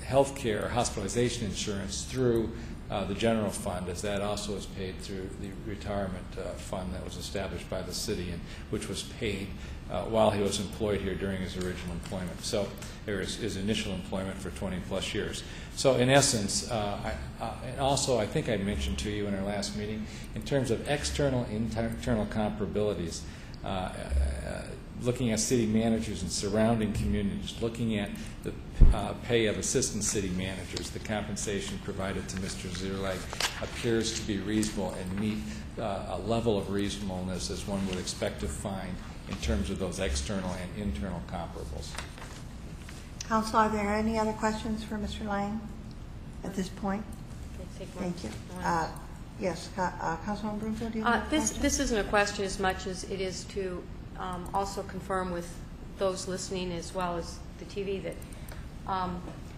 health care or hospitalization insurance through the general fund, as that also is paid through the retirement fund that was established by the city, and which was paid while he was employed here during his original employment. So there is his initial employment for 20 plus years. So in essence, and also I think I mentioned to you in our last meeting, in terms of external internal comparabilities, looking at city managers and surrounding communities, looking at the pay of assistant city managers, the compensation provided to Mr. Zerlake appears to be reasonable and meet a level of reasonableness as one would expect to find in terms of those external and internal comparables. Council, are there any other questions for Mr. Lang at this point? Thank you. Yes, Councilwoman Broomfield, do you have a question? This isn't a question as much as it is to also confirm with those listening as well as the TV that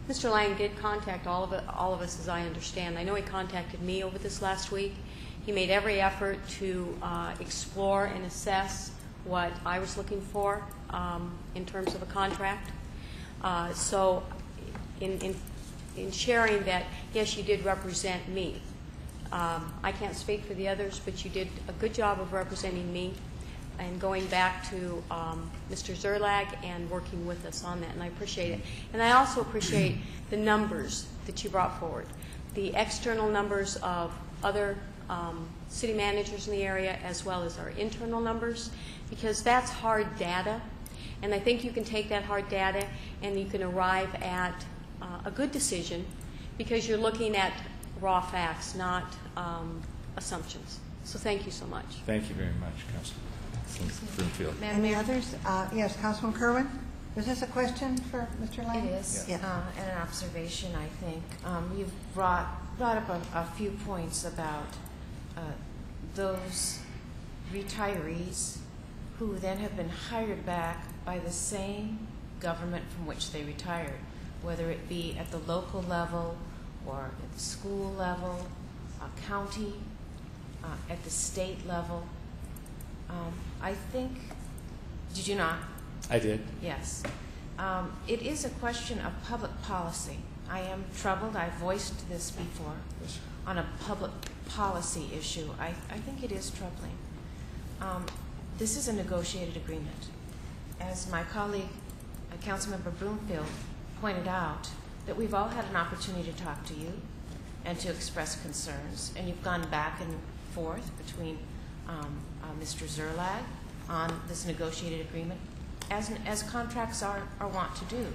Mr. Lang did contact all of us, as I understand. I know he contacted me over this last week. He made every effort to explore and assess what I was looking for in terms of a contract. So in sharing that, yes, you did represent me. I can't speak for the others, but you did a good job of representing me and going back to Mr. Zerlag and working with us on that, and I appreciate it. And I also appreciate the numbers that you brought forward, the external numbers of other city managers in the area as well as our internal numbers, because that's hard data, and I think you can take that hard data and you can arrive at a good decision because you're looking at raw facts, not assumptions. So thank you so much. Thank you very much, Councilman Broomfield. Any others? Yes, Councilman Kerwin? Was this a question for Mr. Lang? It is, Yeah. and an observation, I think. You've brought up a few points about those retirees who then have been hired back by the same government from which they retired, whether it be at the local level or at the school level, county, at the state level. I think, did you not? I did. Yes. It is a question of public policy. I am troubled. I've voiced this before on a public policy issue. I think it is troubling. This is a negotiated agreement. As my colleague, Councilmember Broomfield, pointed out, that we've all had an opportunity to talk to you and to express concerns, and you've gone back and forth between Mr. Zerlag on this negotiated agreement, as contracts are wont to do.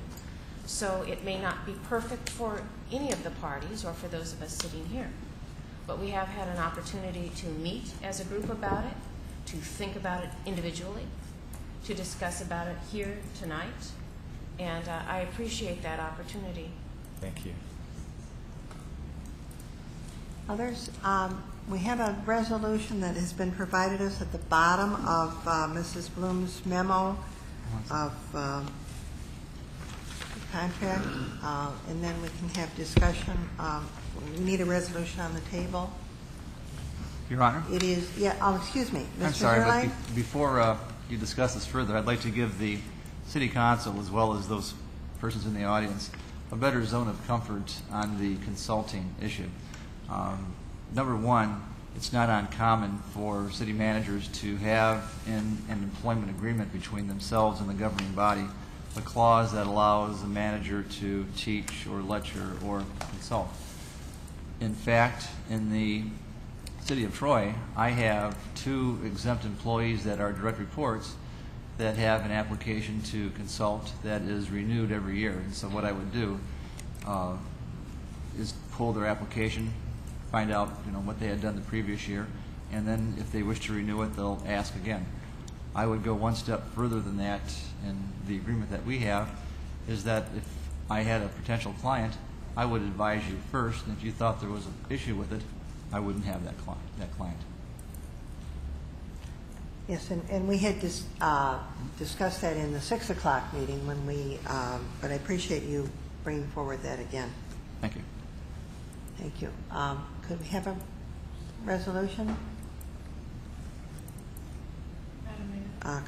So it may not be perfect for any of the parties or for those of us sitting here, but we have had an opportunity to meet as a group about it, to think about it individually, to discuss about it here tonight, and I appreciate that opportunity. Thank you. Others? We have a resolution that has been provided us at the bottom of Mrs. Bloom's memo of the contract, and then we can have discussion. We need a resolution on the table. Your Honor? It is, yeah, oh, excuse me. Mr. I'm sorry, Zerline? but before you discuss this further, I'd like to give the City Council, as well as those persons in the audience, a better zone of comfort on the consulting issue. Number one, it's not uncommon for city managers to have in an employment agreement between themselves and the governing body a clause that allows a manager to teach or lecture or consult. In fact, in the city of Troy, I have 2 exempt employees that are direct reports that have an application to consult that is renewed every year. And so what I would do is pull their application, find out what they had done the previous year, and then if they wish to renew it, they'll ask again. I would go one step further than that in the agreement that we have, is that if I had a potential client, I would advise you first, and if you thought there was an issue with it, I wouldn't have that client. Yes, and we had discussed that in the 6 o'clock meeting when we, but I appreciate you bringing forward that again. Thank you. Thank you. Could we have a resolution?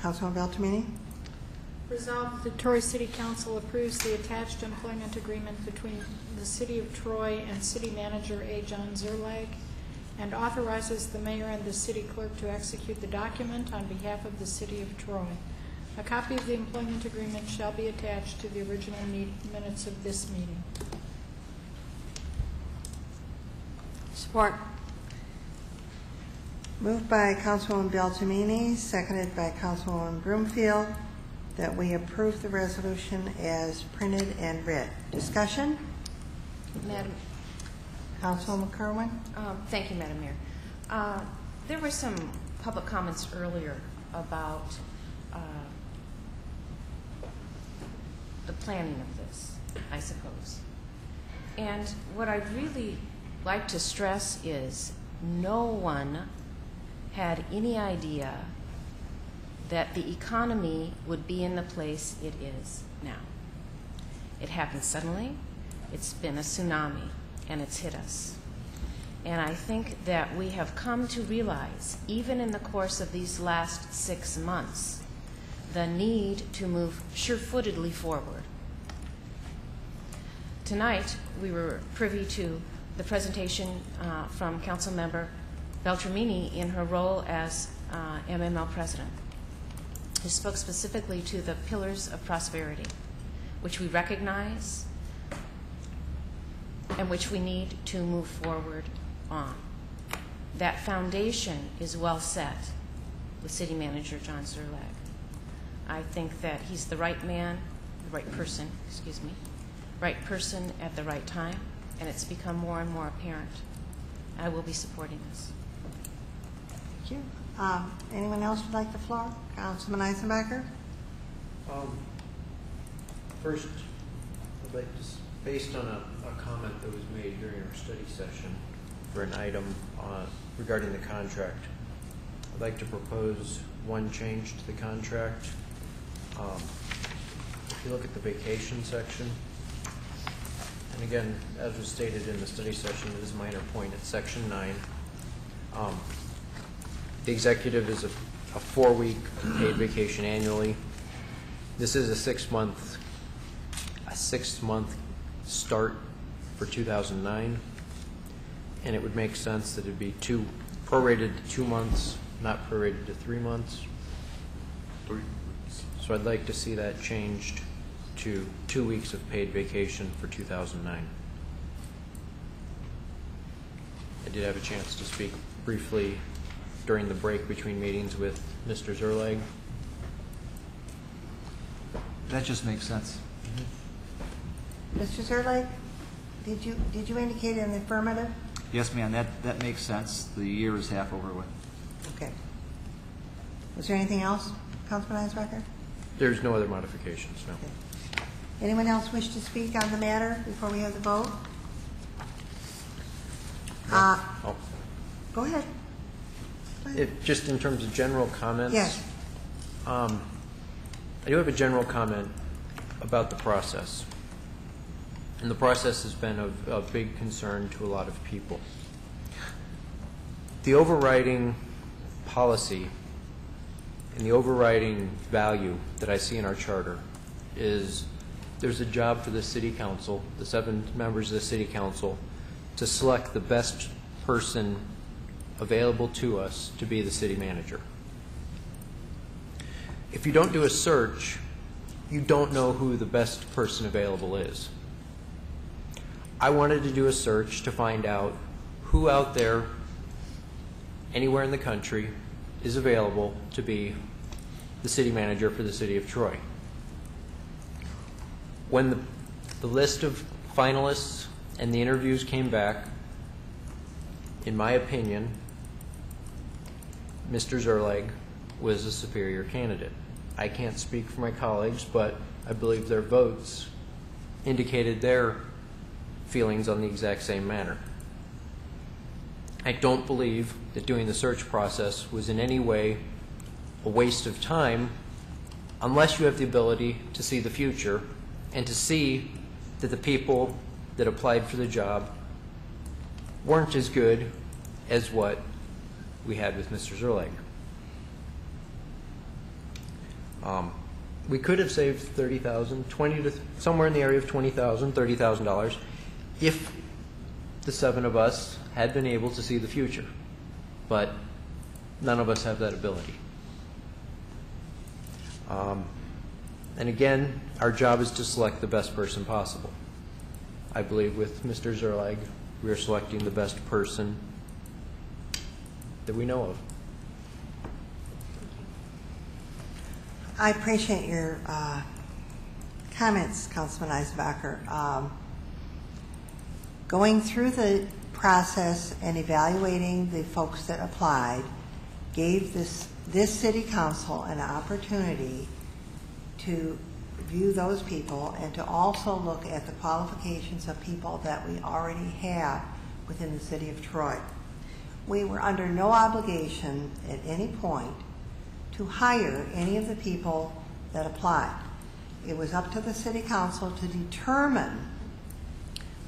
Councilman Beltramini? Resolved that the Troy City Council approves the attached employment agreement between the City of Troy and City Manager A. John Zerlag, and authorizes the mayor and the city clerk to execute the document on behalf of the City of Troy. A copy of the employment agreement shall be attached to the original minutes of this meeting. Support. Moved by Councilwoman Beltramini, seconded by Councilwoman Broomfield, that we approve the resolution as printed and read. Discussion? Madam. Councilwoman Kerwin? Thank you, Madam Mayor. There were some public comments earlier about the planning of this, I suppose. And what I'd really like to stress is no one had any idea that the economy would be in the place it is now. It happened suddenly. It's been a tsunami, and it's hit us. And I think that we have come to realize, even in the course of these last 6 months, the need to move sure-footedly forward. Tonight, we were privy to the presentation from Councilmember Beltramini in her role as MML President, who spoke specifically to the pillars of prosperity, which we recognize and which we need to move forward on. That foundation is well set with City Manager John Zerlag. I think that he's the right man, the right person, right person at the right time, and it's become more and more apparent. I will be supporting this. Thank you. Anyone else would like the floor? Councilman Eisenbacher? First, I'd like to, based on a comment that was made during our study session for an item regarding the contract, I'd like to propose one change to the contract. If you look at the vacation section, and again, as was stated in the study session, it is a minor point. It's section 9. The executive is a 4-week paid vacation annually. This is a 6-month start for 2009, and it would make sense that it'd be prorated to 2 months, not prorated to 3 months. So I'd like to see that changed to 2 weeks of paid vacation for 2009. I did have a chance to speak briefly during the break between meetings with Mr. Zerlag. That just makes sense. Mr. Zerlag, did you indicate an affirmative? Yes, ma'am. That makes sense. The year is half over with. Okay. Was there anything else, Councilman Eisenbacher? There's no other modifications, no. Okay. Anyone else wish to speak on the matter before we have the vote? Go ahead. Just in terms of general comments, yes. I do have a general comment about the process. And the process has been of big concern to a lot of people. The overriding policy and the overriding value that I see in our charter is there's a job for the City Council, the 7 members of the City Council, to select the best person available to us to be the city manager. If you don't do a search, you don't know who the best person available is. I wanted to do a search to find out who out there, anywhere in the country, is available to be the city manager for the city of Troy. When the list of finalists and the interviews came back, in my opinion, Mr. Zerleg was a superior candidate. I can't speak for my colleagues, but I believe their votes indicated their feelings on the exact same manner. I don't believe that doing the search process was in any way a waste of time unless you have the ability to see the future and to see that the people that applied for the job weren't as good as what we had with Mr. Zerleg. We could have saved $30,000, somewhere in the area of $20,000, $30,000, if the 7 of us had been able to see the future. But none of us have that ability. And again, our job is to select the best person possible. I believe with Mr. Zerleg, we are selecting the best person that we know of. I appreciate your comments, Councilman Eisenbacher. Going through the process and evaluating the folks that applied gave this city council an opportunity to view those people and to also look at the qualifications of people that we already have within the city of Troy. We were under no obligation at any point to hire any of the people that applied. It was up to the city council to determine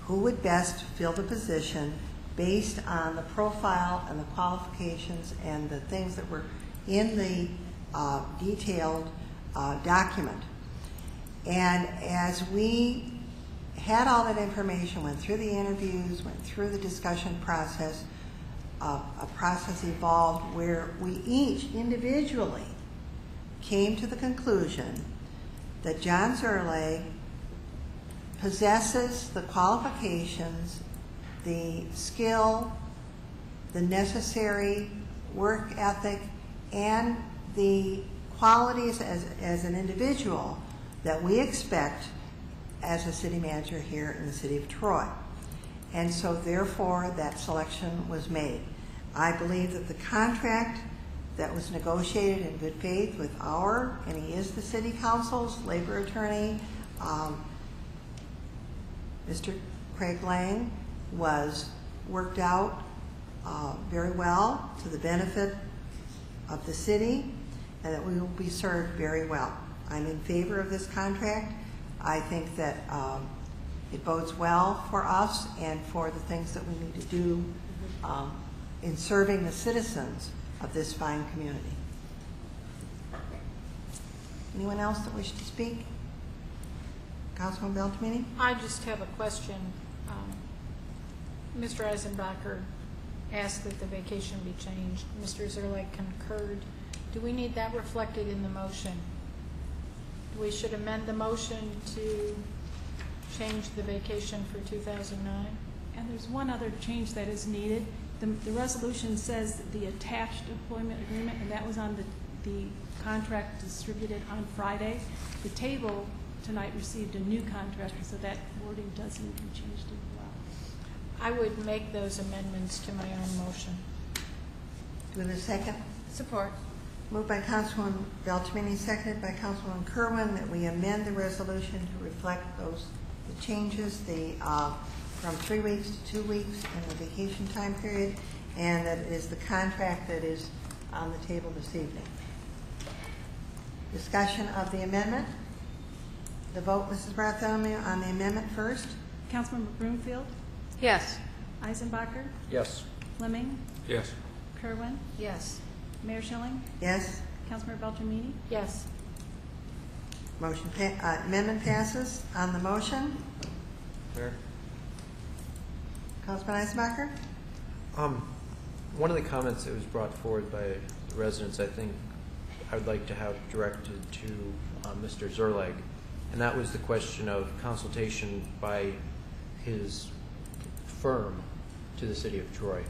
who would best fill the position based on the profile and the qualifications and the things that were in the detailed document. And as we had all that information, went through the interviews, went through the discussion process, a process evolved where we each individually came to the conclusion that John Zerleg possesses the qualifications, the skill, the necessary work ethic, and the qualities as an individual that we expect as a city manager here in the city of Troy. And so therefore that selection was made. I believe that the contract that was negotiated in good faith with and he is the city council's labor attorney, Mr. Craig Lang, was worked out very well to the benefit of the city, and that we will be served very well. I'm in favor of this contract. I think that it bodes well for us and for the things that we need to do in serving the citizens of this fine community. Anyone else that wishes to speak? Councilman Beltramini? I just have a question. Mr. Eisenbacher asked that the vacation be changed. Mr. Zerleg concurred. Do we need that reflected in the motion? We should amend the motion to change the vacation for 2009? And there's one other change that is needed. The resolution says the attached employment agreement, and that was on the contract distributed on Friday. The table tonight received a new contract, so that wording does need to be changed as well. I would make those amendments to my own motion. Do we have a second? Support. Moved by Councilwoman Beltramini, seconded by Councilwoman Kerwin, that we amend the resolution to reflect the changes, from 3 weeks to 2 weeks in the vacation time period, and that it is the contract that is on the table this evening. Discussion of the amendment. The vote, Mrs. Bartholomew, on the amendment first. Councilmember Broomfield? Yes. Eisenbacher? Yes. Fleming? Yes. Kerwin? Yes. Mayor Schilling? Yes. Councilmember Beltramini? Yes. Motion amendment passes. On the motion, Mayor? Councilman Eisenbacher? One of the comments that was brought forward by the residents, I think I would like to have directed to Mr. Zerlag, and that was the question of consultation by his firm to the city of Troy.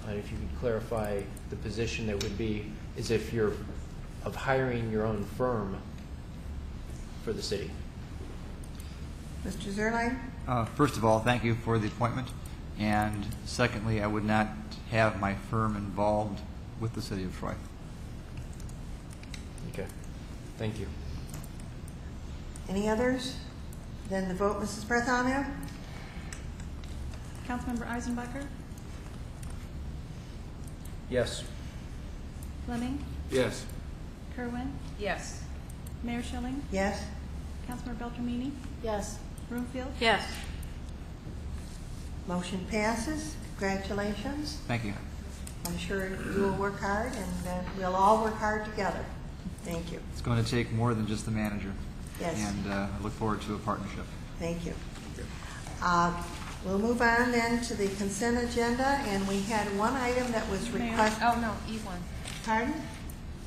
And if you could clarify the position that would be as if you're of hiring your own firm for the city. Mr. Zerlag? First of all, thank you for the appointment. And secondly, I would not have my firm involved with the city of Troy. Okay. Thank you. Any others? Then the vote, Mrs. Bartholomew? Councilmember Eisenbacher? Yes. Fleming? Yes. Kerwin? Yes. Mayor Schilling? Yes. Councilmember Beltramini? Yes. Broomfield? Yes. Motion passes. Congratulations. Thank you. I'm sure you will work hard, and we'll all work hard together. Thank you. It's going to take more than just the manager. Yes. And I look forward to a partnership. Thank you. We'll move on then to the consent agenda, and we had one item that was requested. Oh, no, E1. Pardon?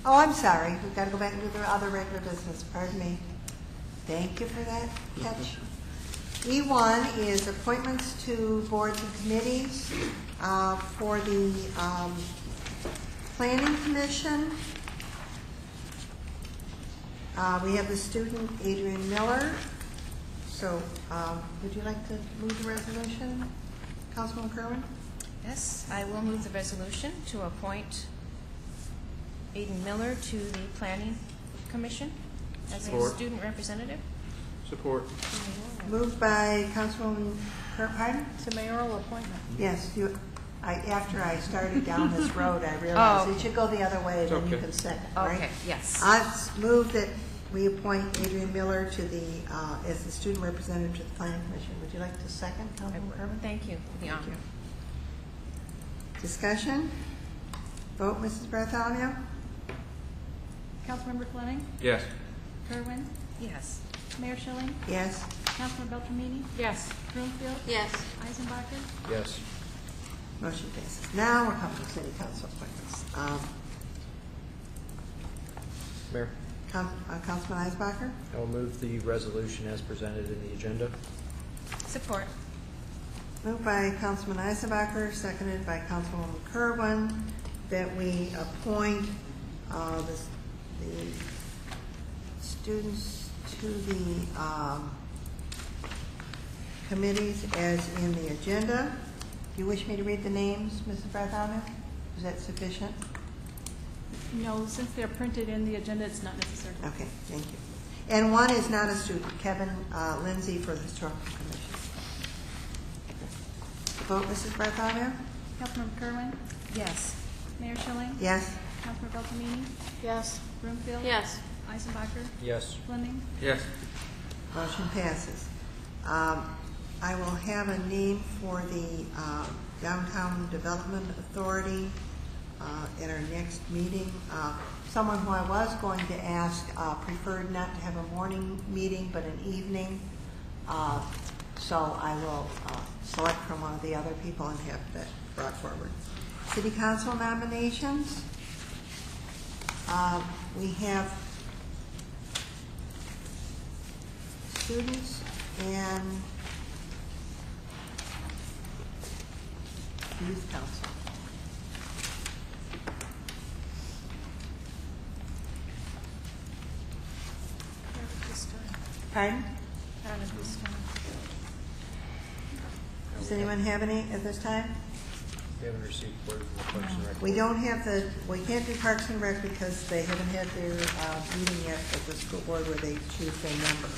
Oh, I'm sorry. We've got to go back and do the other regular business. Pardon me. Thank you for that catch. E1 is appointments to boards and committees for the Planning Commission. We have the student, Adrian Miller. So would you like to move the resolution, Councilman Kerwin? Yes, I will move the resolution to appoint Aiden Miller to the Planning Commission as a student representative. Support. Moved by Councilwoman Pardon? It's a mayoral appointment. Yes. After I started down this road, I realized it should go the other way, then you can second, right? Okay, yes. I've moved that we appoint Adrian Miller to the as the student representative to the Planning Commission. Would you like to second, Councilman Kerwin? Thank you for the honor. Discussion? Vote, Mrs. Bartholomew? Councilmember Fleming? Yes. Kerwin? Yes. Mayor Schilling? Yes. Councilmember Beltramini? Yes. Broomfield? Yes. Eisenbacher? Yes. Motion passes. Now we're coming to city council appointments. Mayor, Councilman Eisbacher? I will move the resolution as presented in the agenda. Support. Moved by Councilman Eisenbacher, seconded by Councilwoman Kerwin, that we appoint the students to the committees as in the agenda. Do you wish me to read the names, Mrs. Bartholomew? Is that sufficient? No, since they're printed in the agenda, it's not necessary. Okay, thank you. And one is not a student, Kevin Lindsay for the Historical Commission. Vote, Mrs. Bartholomew? Councilmember Kerwin? Yes. Mayor Schilling? Yes. Councilmember Beltramini? Yes. Broomfield? Yes. Eisenbacher? Yes. Fleming? Yes. Motion passes. I will have a name for the Downtown Development Authority at our next meeting. Someone who I was going to ask preferred not to have a morning meeting but an evening. So I will select from one of the other people and have that brought forward. City Council nominations. We have students and youth council. Pardon? Does anyone have any at this time? We haven't received word from the Parks and Rec. We don't have we can't do Parks and Rec because they haven't had their meeting yet at the school board where they choose their member.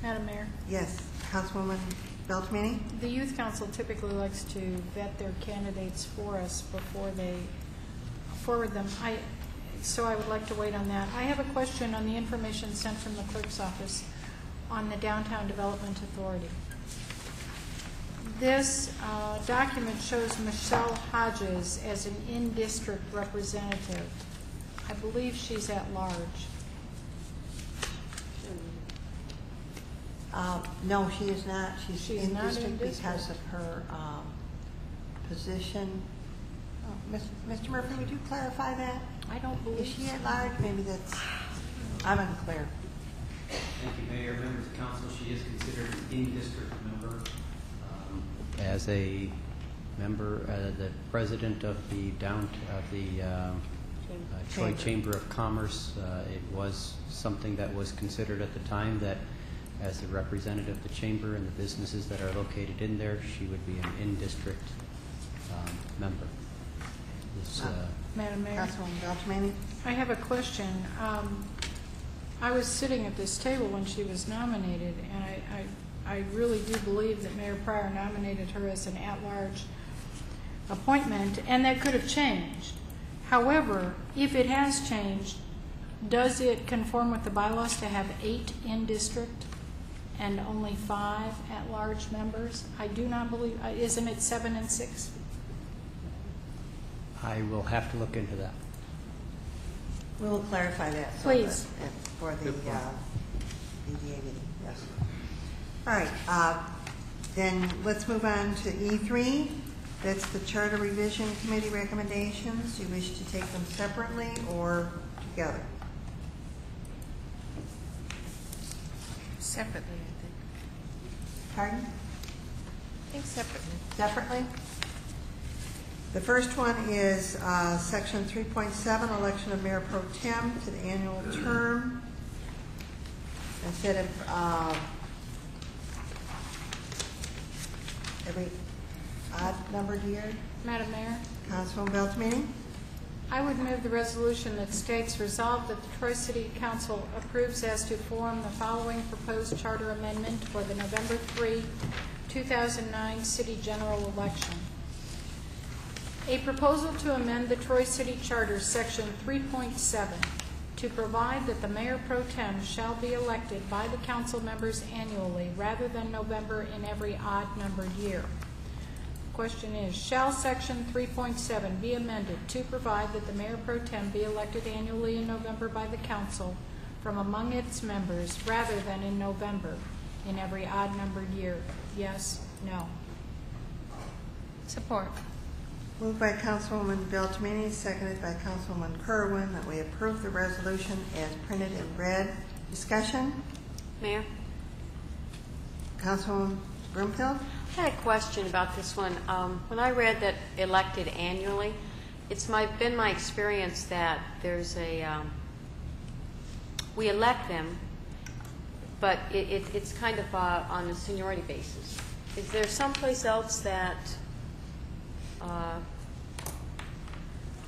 Madam Mayor, Yes, Councilwoman Beltramini? the Youth Council typically likes to vet their candidates for us before they forward them. So I would like to wait on that. I have a question on the information sent from the clerk's office on the Downtown Development Authority. This document shows Michelle Hodges as an in-district representative. I believe she's at large. No, she is not. She's in not in district district. because of her position. Mr. Murphy, would you clarify that? I don't believe Is she so. at large? Maybe that's, I'm unclear. Thank you, Mayor, members of council. She is considered an in-district member. As a member, the president of the Troy Chamber of Commerce, it was something that was considered at the time that as a representative of the chamber and the businesses that are located in there, she would be an in-district member. Madam Mayor, Councilwoman Beltrame? I have a question. I was sitting at this table when she was nominated, and I really do believe that Mayor Pryor nominated her as an at-large appointment, and that could have changed. However, if it has changed, does it conform with the bylaws to have 8 in district and only 5 at-large members? I do not believe, isn't it 7 and 6? I will have to look into that. We will clarify that. Please. For the EDA meeting, yes. All right, then let's move on to E3. That's the Charter Revision Committee recommendations. Do you wish to take them separately or together? Separately, I think. Pardon? I think separately. Separately? The first one is Section 3.7, election of Mayor Pro Tem to the annual term. Instead of every odd-numbered year. Madam Mayor? Councilwoman Beltrame? I would move the resolution that states resolved that the Troy City Council approves as to form the following proposed charter amendment for the November 3, 2009 City General Election. A proposal to amend the Troy City Charter, Section 3.7, to provide that the Mayor Pro Tem shall be elected by the council members annually rather than November in every odd-numbered year. Question is, shall Section 3.7 be amended to provide that the Mayor Pro Tem be elected annually in November by the council from among its members rather than in November in every odd-numbered year? Yes, no. Support. Moved by Councilwoman Beltrame, seconded by Councilwoman Kerwin, that we approve the resolution as printed in red. Discussion? Mayor? Councilwoman Broomfield? I had a question about this one. When I read that elected annually, it's been my experience that there's we elect them, but it's kind of on a seniority basis. Is there someplace else that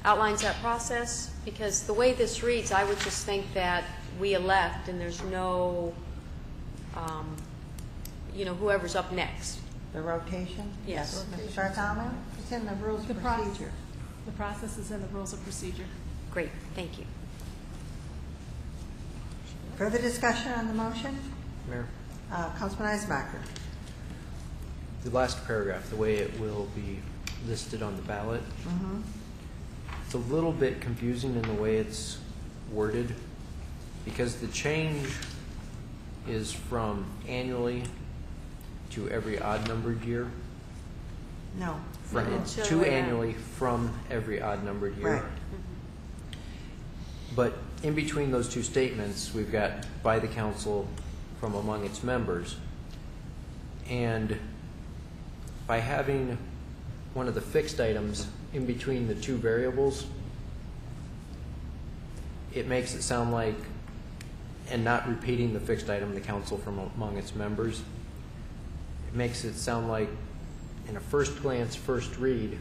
outlines that process? Because the way this reads, I would just think that we elect and there's no, whoever's up next. The rotation? Yes. Mr. Bartholomew? It's in the rules of procedure. The process is in the rules of procedure. Great, thank you. Further discussion on the motion? Mayor? Councilman Eismacher. The last paragraph, the way it will be listed on the ballot, it's a little bit confusing in the way it's worded because the change is from annually to every odd-numbered year. No. To annually from every odd-numbered year. Right. But in between those two statements, we've got by the council from among its members. And by having one of the fixed items in between the two variables, it makes it sound like, and not repeating the fixed item, the council from among its members, it makes it sound like in a first glance, first read,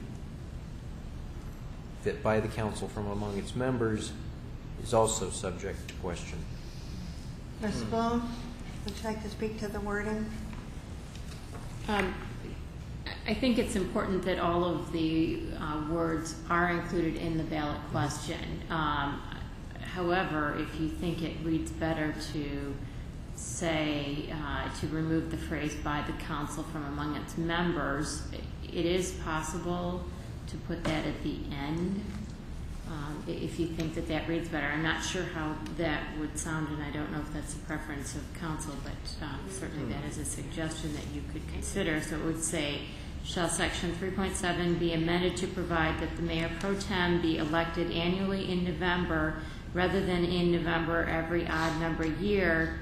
that by the council from among its members is also subject to question. Ms. Spoon, would you like to speak to the wording? I think it's important that all of the words are included in the ballot question. However, if you think it reads better to say, to remove the phrase by the council from among its members, it is possible to put that at the end if you think that that reads better. I'm not sure how that would sound, and I don't know if that's a preference of council, but certainly that is a suggestion that you could consider. So it would say, shall section 3.7 be amended to provide that the mayor pro tem be elected annually in November rather than in November every odd number year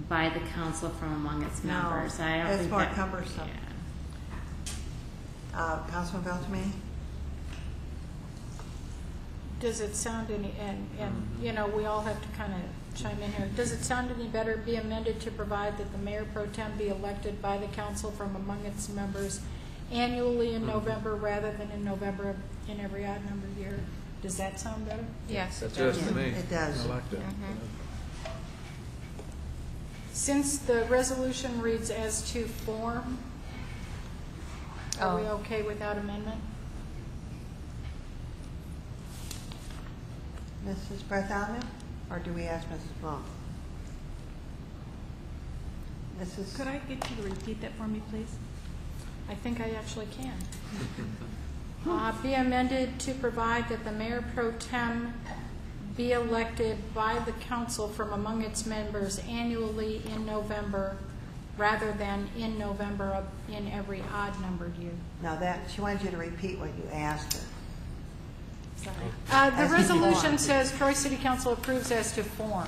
by the council from among its members. I don't that's think more that, cumbersome. Yeah. Councilman Beltrame? Does it sound any, and you know, we all have to kind of chime in here. Does it sound any better, be amended to provide that the mayor pro tem be elected by the council from among its members annually in November rather than in November in every odd number year? Does that sound better? Yes, That's it does. good to me. It does. I like that. Since the resolution reads as to form, are we okay without amendment? Mrs. Bartholomew, or do we ask Mrs. Blum? Mrs. Could I get you to repeat that for me, please? I think I actually can. Be amended to provide that the mayor pro tem be elected by the council from among its members annually in November rather than in November in every odd numbered year. Now that, she wanted you to repeat what you asked her. The resolution says Troy City Council approves as to form.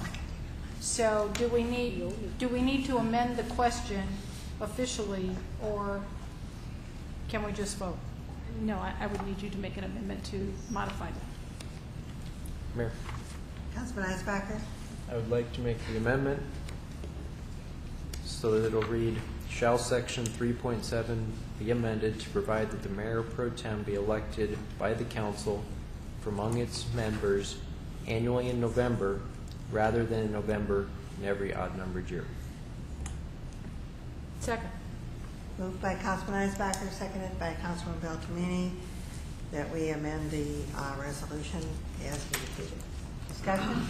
So do we need to amend the question officially, or can we just vote? No, I would need you to make an amendment to modify that. Mayor, Councilman Eisbacher? I would like to make the amendment so that it'll read, shall section 3.7 be amended to provide that the mayor pro tem be elected by the council from among its members annually in November rather than in November in every odd numbered year. Second. Moved by Councilman Eisbacher, seconded by Councilman Beltramini, that we amend the resolution as indicated. Discussion?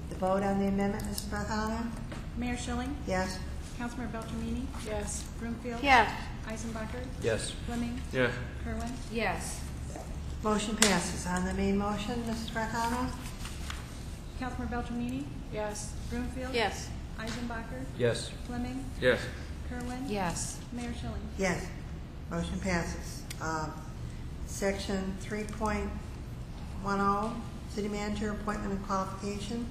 The vote on the amendment, Mrs. Bartholomew? Mayor Schilling? Yes. Councilmember Beltramini? Yes. Broomfield? Yes. Eisenbacher? Yes. Fleming? Yes. Kerwin? Yes. Motion passes. On the main motion, Mrs. Bartholomew? Councilmember Beltramini? Yes. Broomfield? Yes. Eisenbacher? Yes. Fleming? Yes. Kerwin? Yes. Mayor Schilling? Yes. Motion passes. Section 3.10, City Manager Appointment and Qualification.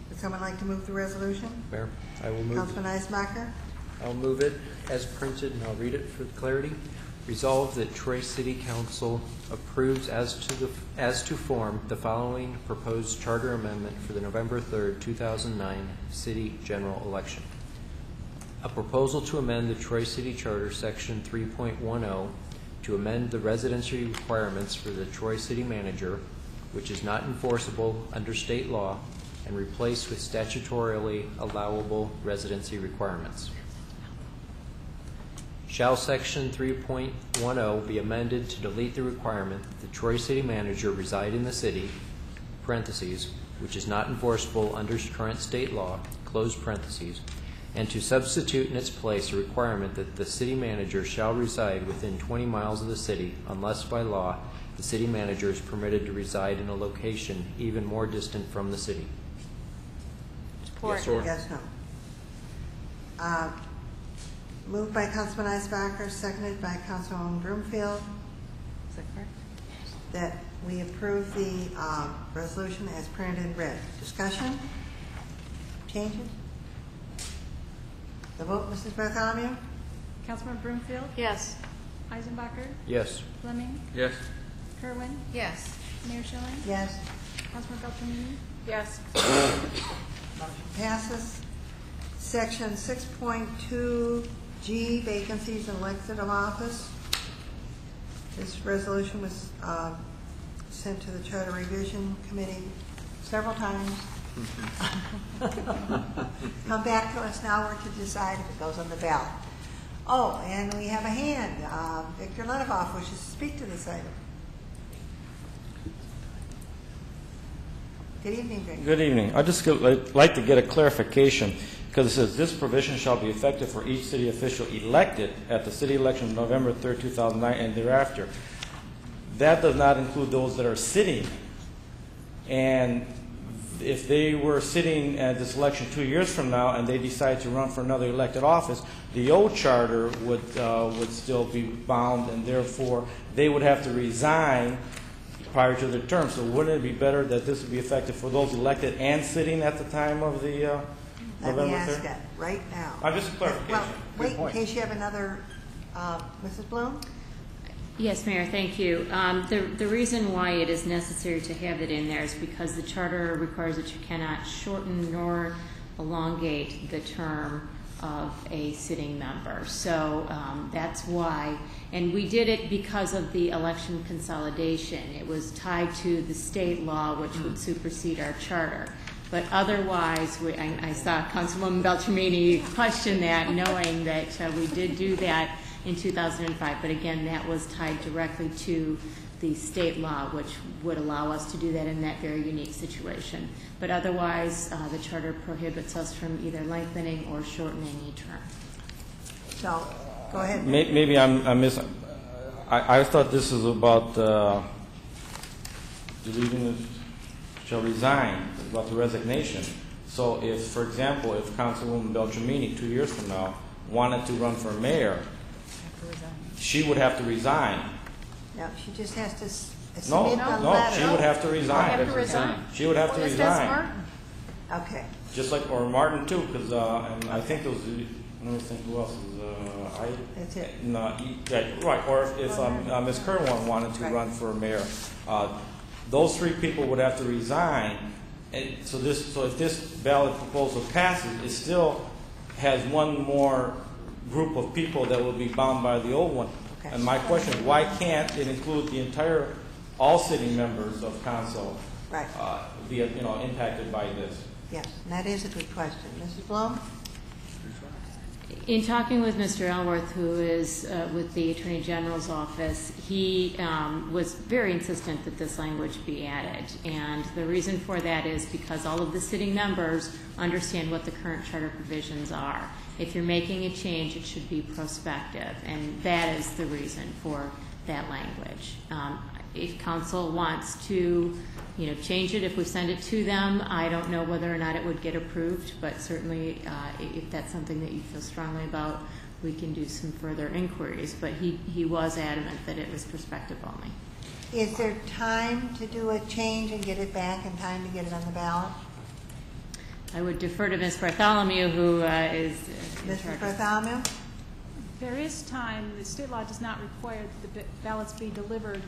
Would someone like to move the resolution? Mayor, I will move. Councilman Eisbacher? I'll move it as printed, and I'll read it for clarity. Resolved that Troy City Council approves as to form the following proposed charter amendment for the November 3rd, 2009 City General Election. A proposal to amend the Troy City Charter, Section 3.10, to amend the residency requirements for the Troy City Manager, which is not enforceable under state law, and replace with statutorily allowable residency requirements. Shall Section 3.10 be amended to delete the requirement that the Troy City Manager reside in the city, parentheses, which is not enforceable under current state law, close parentheses, and to substitute in its place a requirement that the city manager shall reside within 20 miles of the city unless by law the city manager is permitted to reside in a location even more distant from the city. Support. Yes, sir. Yes, no. Moved by Councilman Eisbacher, seconded by Councilwoman Broomfield. Is that correct? That we approve the resolution as printed and read. Discussion? Changes? The vote, Mrs. Bartholomew? Councilmember Broomfield? Yes. Eisenbacher? Yes. Fleming? Yes. Kerwin? Yes. Mayor Schilling? Yes. Councilmember Beltramini? Yes. Motion passes. Section 6.2G, vacancies in elected office. This resolution was sent to the Charter Revision Committee several times. Come back to us now. We're to decide if it goes on the ballot. Oh, and we have a hand. Victor Lenevoff wishes to speak to this item. Good evening, Victor. Good evening. I'd just like to get a clarification. because it says this provision shall be effective for each city official elected at the city election of November 3rd, 2009 and thereafter. That does not include those that are sitting. And if they were sitting at this election 2 years from now and they decide to run for another elected office, the old charter would still be bound, and therefore they would have to resign prior to their term. So wouldn't it be better that this would be effective for those elected and sitting at the time of the Let me November ask 3rd? that right now. Just a clarification. Well, Good wait, in point. case you have another, Mrs. Bloom? Yes, Mayor, thank you. The reason why it is necessary to have it in there is because the charter requires that you cannot shorten nor elongate the term of a sitting member. So that's why, and we did it because of the election consolidation. It was tied to the state law, which would supersede our charter. But otherwise, I saw Councilwoman Beltramini question that, knowing that we did do that in 2005. But again, that was tied directly to the state law, which would allow us to do that in that very unique situation. But otherwise, the charter prohibits us from either lengthening or shortening a term. So, go ahead. Maybe I thought this is about deleting shall resign, about the resignation. So if, for example, if Councilwoman Beltramini 2 years from now wanted to run for mayor, she would have to resign. No, she just has to No, submit the no, letter. she would have to resign. Have to resign. She would have to Just as resign. Martin. Okay. Just like, or Martin too, because, and I think those, let me think who else is, That's it. No, yeah, right, or if Ms. Kerwin wanted to run for mayor, those three people would have to resign. And so if this ballot proposal passes, it still has one more group of people that will be bound by the old one. Okay. And my question is, why can't it include the entire, all sitting members of council Right. be impacted by this? Yes, and that is a good question. Mrs. Blum? In talking with Mr. Elworth, who is with the Attorney General's office, he was very insistent that this language be added. And the reason for that is because all of the sitting members understand what the current charter provisions are. If you're making a change, it should be prospective, and that is the reason for that language. If council wants to change it, if we send it to them, I don't know whether or not it would get approved, but certainly if that's something that you feel strongly about, we can do some further inquiries. But he was adamant that it was prospective only. Is there time to do a change and get it back in time to get it on the ballot? I would defer to Ms. Bartholomew, who is in Mrs. charge. Bartholomew? There is time. The state law does not require that the ballots be delivered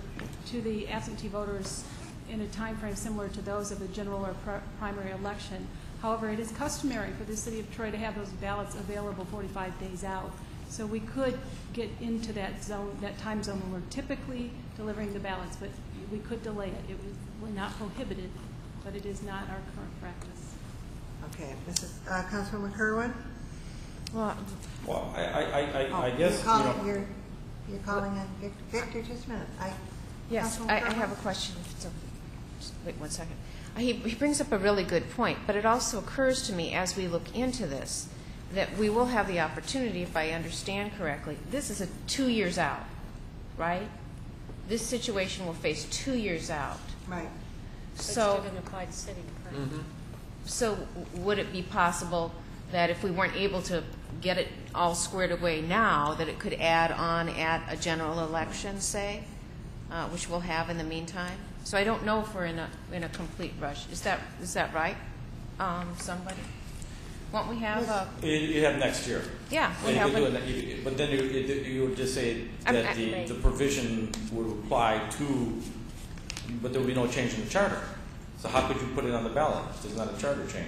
to the absentee voters in a time frame similar to those of the general or primary election. However, it is customary for the city of Troy to have those ballots available 45 days out. So we could get into that zone, that time zone when we're typically delivering the ballots, but we could delay it. We're not prohibited, but it is not our current practice. Okay, Councilwoman Kerwin? Well, I guess, You're calling on Victor, just a minute. Yes, I have a question. Just wait 1 second. He brings up a really good point, but it also occurs to me as we look into this that we will have the opportunity, if I understand correctly, this is 2 years out, right? This situation will face 2 years out. Right. So, It's going to apply to sitting, correct? Mm-hmm. So would it be possible that if we weren't able to get it all squared away now, that it could add on at a general election, say, which we'll have in the meantime? So I don't know if we're in a complete rush. Is that right? Somebody? Won't we have you have next year. Yeah, we have. But then you would just say that the provision would apply to, but there would be no change in the charter. So how could you put it on the ballot if there's not a charter change?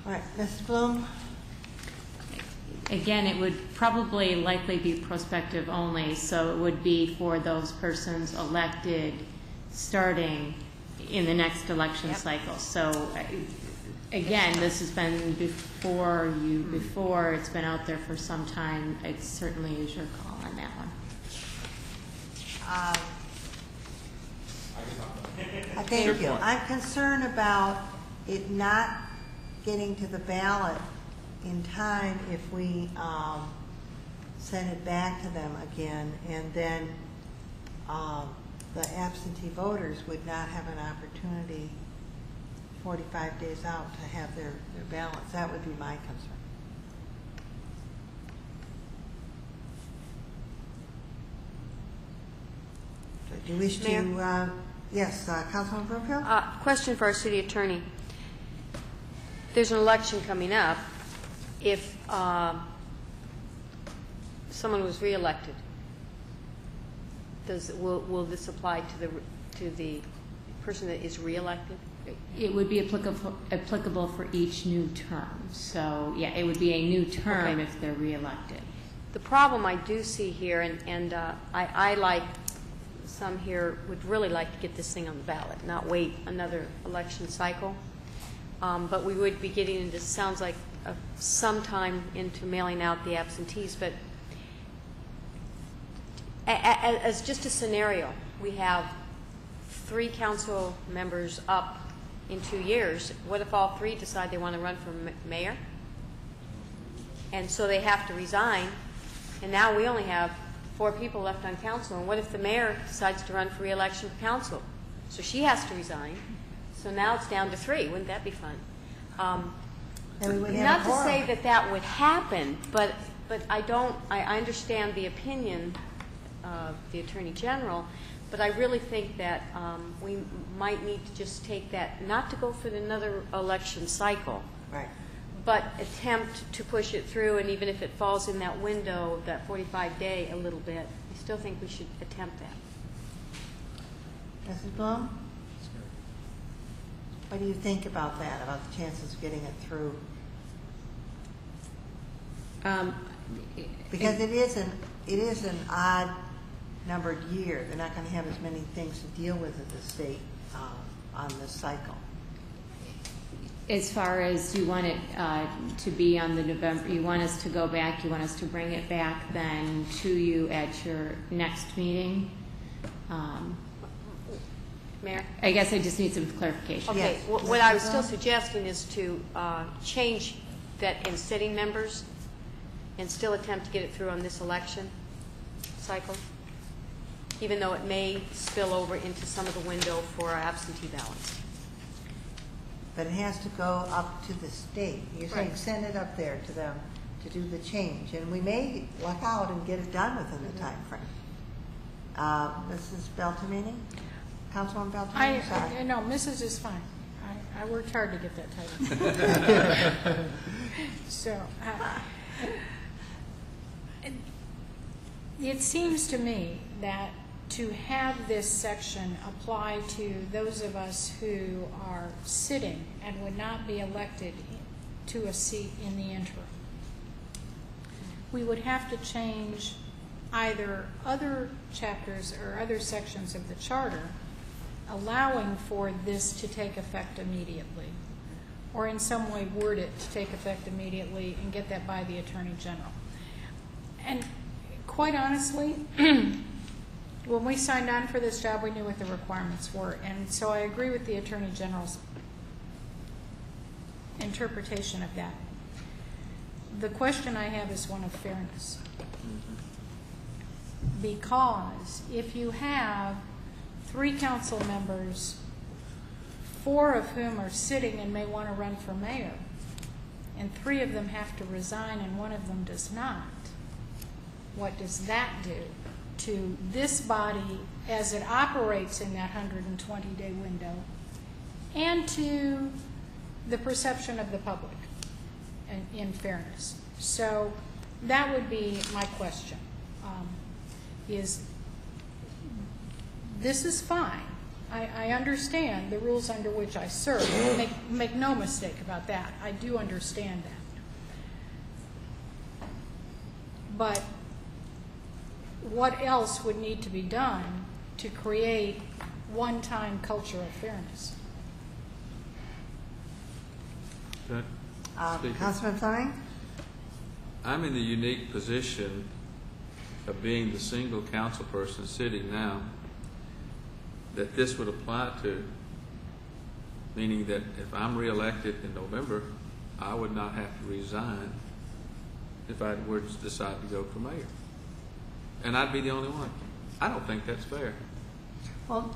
All right, Mrs. Bloom? Again, it would probably likely be prospective only, so it would be for those persons elected starting in the next election cycle. So again, this has been before, it's been out there for some time. It certainly is your call on that one. Thank you. I'm concerned about it not getting to the ballot in time if we send it back to them again, and then the absentee voters would not have an opportunity 45 days out to have their ballots. That would be my concern. Do you wish to, yes, Councilman Brookfield? Question for our city attorney. There's an election coming up. If someone was reelected, will this apply to the person that is reelected? It would be applicable for each new term. So, yeah, it would be a new term if they're reelected. The problem I do see here, and I like some here would really like to get this thing on the ballot, not wait another election cycle. But we would be getting into, sounds like, sometime into mailing out the absentees. But as just a scenario, we have 3 council members up in 2 years. What if all 3 decide they want to run for mayor? And so they have to resign. And now we only have 4 people left on council. And what if the mayor decides to run for re-election for council? So she has to resign. So now it's down to 3. Wouldn't that be fun? Not to say that that would happen, but I understand the opinion of the Attorney General, but I really think that we might need to just take that, not to go for another election cycle, right, but attempt to push it through, and even if it falls in that window, that 45-day a little bit, I still think we should attempt that. Mrs. Blum? What do you think about that, about the chances of getting it through? Because it is an odd numbered year. They're not going to have as many things to deal with at the state on this cycle. As far as you want it to be on the November, you want us to go back, you want us to bring it back then to you at your next meeting? Mayor? I guess I just need some clarification. Okay, yes. What I was still suggesting is to change that in sitting members and still attempt to get it through on this election cycle, even though it may spill over into some of the window for our absentee ballots. But it has to go up to the state. You're saying send it up there to them to do the change, and we may luck out and get it done within the time frame. Mrs. Beltramini? Councilwoman Beltramini? Sorry. No, Mrs. is fine. I worked hard to get that title. So, it seems to me that to have this section apply to those of us who are sitting and would not be elected to a seat in the interim, we would have to change either other chapters or other sections of the charter allowing for this to take effect immediately, or in some way word it to take effect immediately and get that by the Attorney General. And quite honestly, when we signed on for this job, we knew what the requirements were. And so I agree with the Attorney General's interpretation of that. The question I have is one of fairness. Because if you have 3 council members, 4 of whom are sitting and may want to run for mayor, and 3 of them have to resign and 1 of them does not, what does that do to this body as it operates in that 120-day window, and to the perception of the public in fairness? So that would be my question. This is fine. I understand the rules under which I serve. Make no mistake about that. I do understand that. But what else would need to be done to create one-time culture of fairness? Councilman Fleming? I'm in the unique position of being the single council person sitting now that this would apply to, meaning that if I'm reelected in November, I would not have to resign if I were to decide to go for mayor. And I'd be the only one. I don't think that's fair. Well,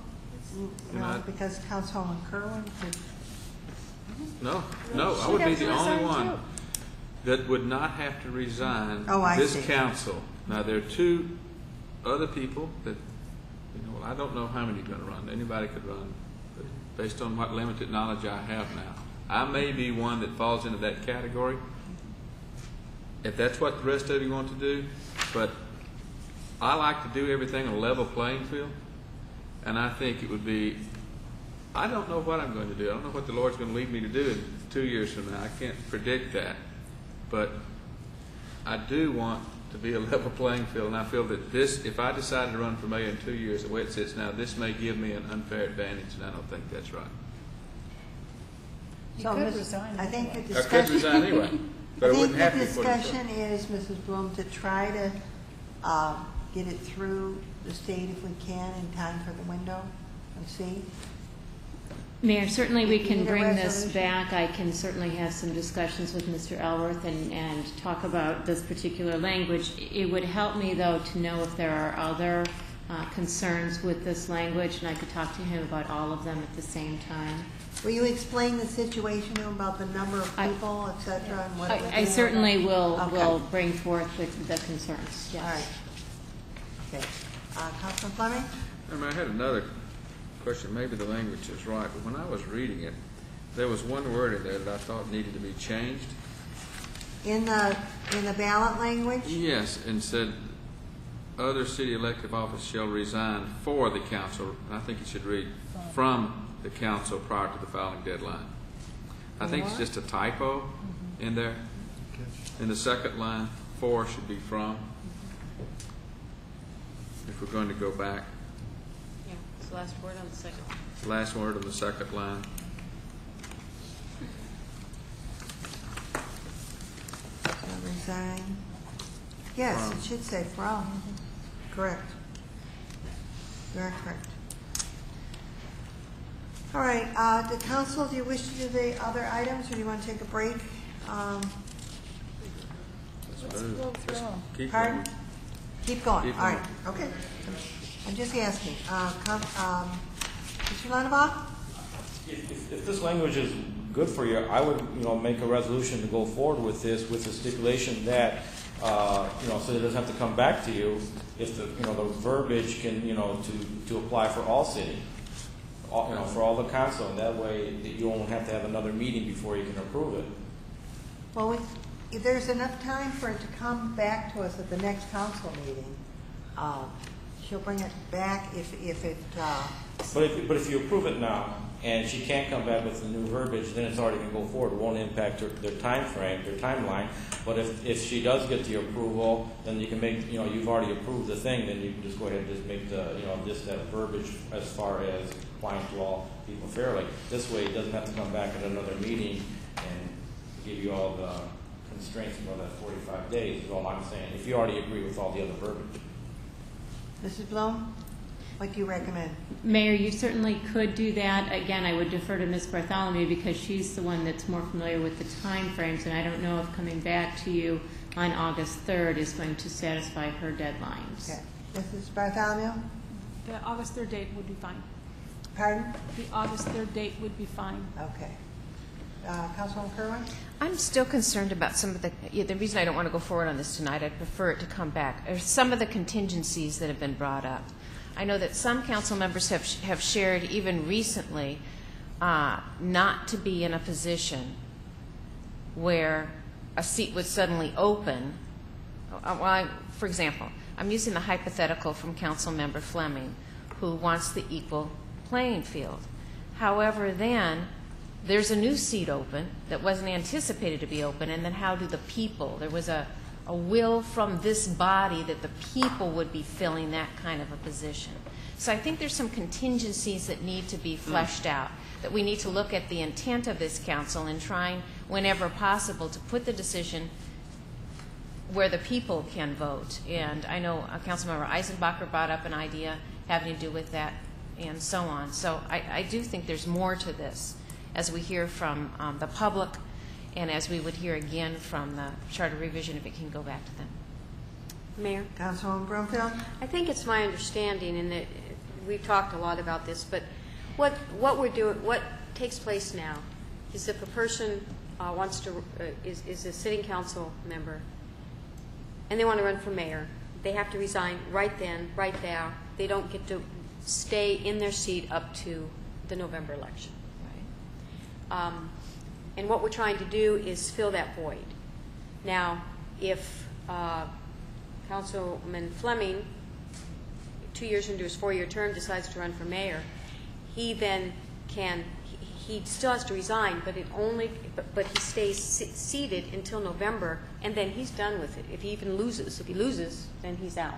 no, because Councilwoman Kerwin could. No, I would be the only one that would not have to resign this council. Now, there are two other people that, I don't know how many are going to run. Anybody could run, but based on what limited knowledge I have now. I may be one that falls into that category, if that's what the rest of you want to do, but I like to do everything on a level playing field, and I think it would be, I don't know what I'm going to do. I don't know what the Lord's going to lead me to do in 2 years from now. I can't predict that, but I do want to be a level playing field, and I feel that this, if I decide to run for mayor in 2 years, the way it sits now, this may give me an unfair advantage, and I don't think that's right. You could resign. I think the I discussion. could resign anyway, but I wouldn't have to. The discussion is, Mrs. Bloom, to try to get it through the state if we can in time for the window and see. Mayor, certainly we can Need a bring this resolution? back. I can certainly have some discussions with Mr. Elworth and talk about this particular language. It would help me, though, to know if there are other concerns with this language, and I could talk to him about all of them at the same time. Will you explain the situation to him about the number of people, et cetera, and what it would I do? certainly will Okay. bring forth the concerns, yes. All right. Okay. Councilman Fleming? I had another question. Maybe the language is right, but when I was reading it, there was one word in there that I thought needed to be changed. In the ballot language? Yes, and said, other city elective office shall resign for the council. I think it should read from the council prior to the filing deadline. I think it's just a typo in there. In the second line, for should be from. If we're going to go back. Yeah, it's the last word on the second one. Last word on the second line. Shall resign. Yes, it should say from. Correct. You are correct. All right, the council, do you wish to do the other items, or do you want to take a break? Keep Pardon? going. Keep going, Keep all right, going. okay. I'm just asking. Mr. Lennebaugh? If this language is good for you, I would, make a resolution to go forward with this, with the stipulation that, so it doesn't have to come back to you, if the verbiage can, to apply for all city, for all the council, and that way that you won't have to have another meeting before you can approve it. Well, if there's enough time for it to come back to us at the next council meeting, she'll bring it back if it. But if you approve it now, and she can't come back with the new verbiage, then it's already going to go forward. It won't impact their time frame, their timeline. But if she does get the approval, then you can make, you've already approved the thing, then you can just go ahead and just make that verbiage as far as applying to all people fairly. This way, it doesn't have to come back at another meeting and give you all the constraints of that 45 days, is all I'm saying, if you already agree with all the other verbiage. Mrs. Bloom, what do you recommend? Mayor, you certainly could do that. Again, I would defer to Ms. Bartholomew because she's the one that's more familiar with the time frames, and I don't know if coming back to you on August 3rd is going to satisfy her deadlines. Okay. Mrs. Bartholomew? The August 3rd date would be fine. Pardon? The August 3rd date would be fine. Okay. Councilwoman Kerwin? I'm still concerned about some of the reason I don't want to go forward on this tonight, I'd prefer it to come back, are some of the contingencies that have been brought up. I know that some council members have shared even recently not to be in a position where a seat would suddenly open. For example, I'm using the hypothetical from Council Member Fleming, who wants the equal playing field. However, then there's a new seat open that wasn't anticipated to be open, and then how do the people, there was a will from this body that the people would be filling that kind of a position. So I think there's some contingencies that need to be fleshed out, that we need to look at the intent of this council and trying, whenever possible, to put the decision where the people can vote. And I know Councilmember Eisenbacher brought up an idea having to do with that and so on. So I do think there's more to this as we hear from the public and as we would hear again from the charter revision, if it can go back to them. Mayor? Councilwoman Brumfield? I think it's my understanding, and that we've talked a lot about this, but what we're doing, what takes place now is if a person wants to, is a sitting council member, and they want to run for mayor, they have to resign right then, right there. They don't get to stay in their seat up to the November election. Right. And what we're trying to do is fill that void. Now, if Councilman Fleming, 2 years into his 4-year term, decides to run for mayor, he then can, he still has to resign, but but he stays seated until November, and then he's done with it. If he even loses, then he's out.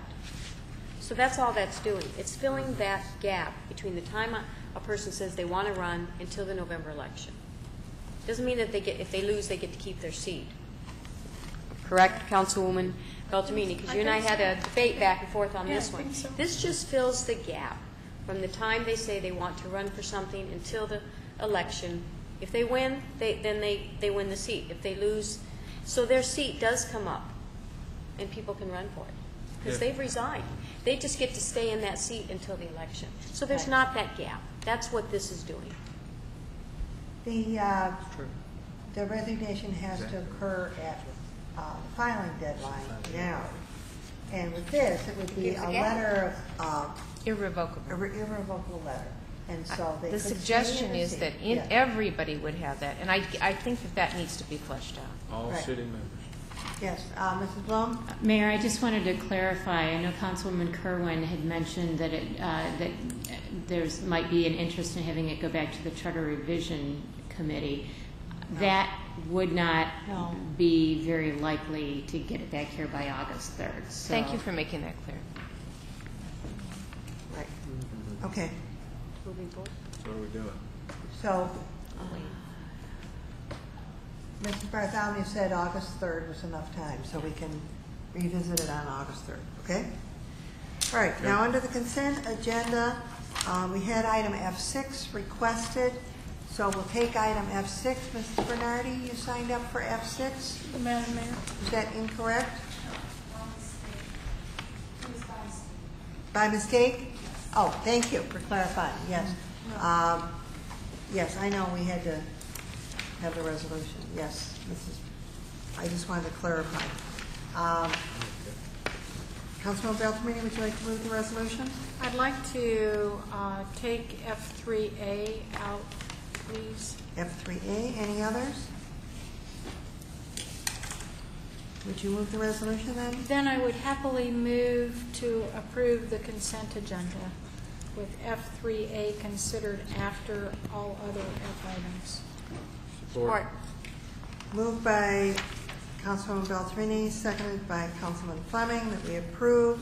So that's all that's doing. It's filling that gap between the time a person says they want to run until the November election. Doesn't mean that if they lose, they get to keep their seat. Correct, Councilwoman Beltramini? Because you and I had a debate back and forth on this one. So. This just fills the gap from the time they say they want to run for something until the election. If they win, then they win the seat. If they lose, so their seat does come up, and people can run for it because they've resigned. They just get to stay in that seat until the election. So there's not that gap. That's what this is doing. The resignation has to occur at the filing deadline now. And with this, it would be a letter of irrevocable letter. And so they the suggestion is that everybody would have that, and I think that needs to be fleshed out. All sitting members. Yes, Mrs. Blum? Mayor, I just wanted to clarify. I know Councilwoman Kerwin had mentioned that that there's might be an interest in having it go back to the Charter Revision Committee. No. That would not be very likely to get it back here by August 3rd. So. Thank you for making that clear. Right. Okay. Moving forward. So what are we doing? So, Mrs. Bartholomew said August 3rd was enough time, so we can revisit it on August 3rd, okay? All right, now under the consent agenda, we had item F6 requested, so we'll take item F6. Mrs. Bernardi, you signed up for F6? Madam Mayor. Is that incorrect? By mistake? Oh, thank you for clarifying, yes. Yes, I know we had to have the resolution. Yes, I just wanted to clarify. Councilwoman Beltramini, would you like to move the resolution? I'd like to take F3A out, please. F3A. Any others? Would you move the resolution then? Then I would happily move to approve the consent agenda with F3A considered after all other F items. Support. Moved by Councilwoman Beltramini, seconded by Councilman Fleming, that we approve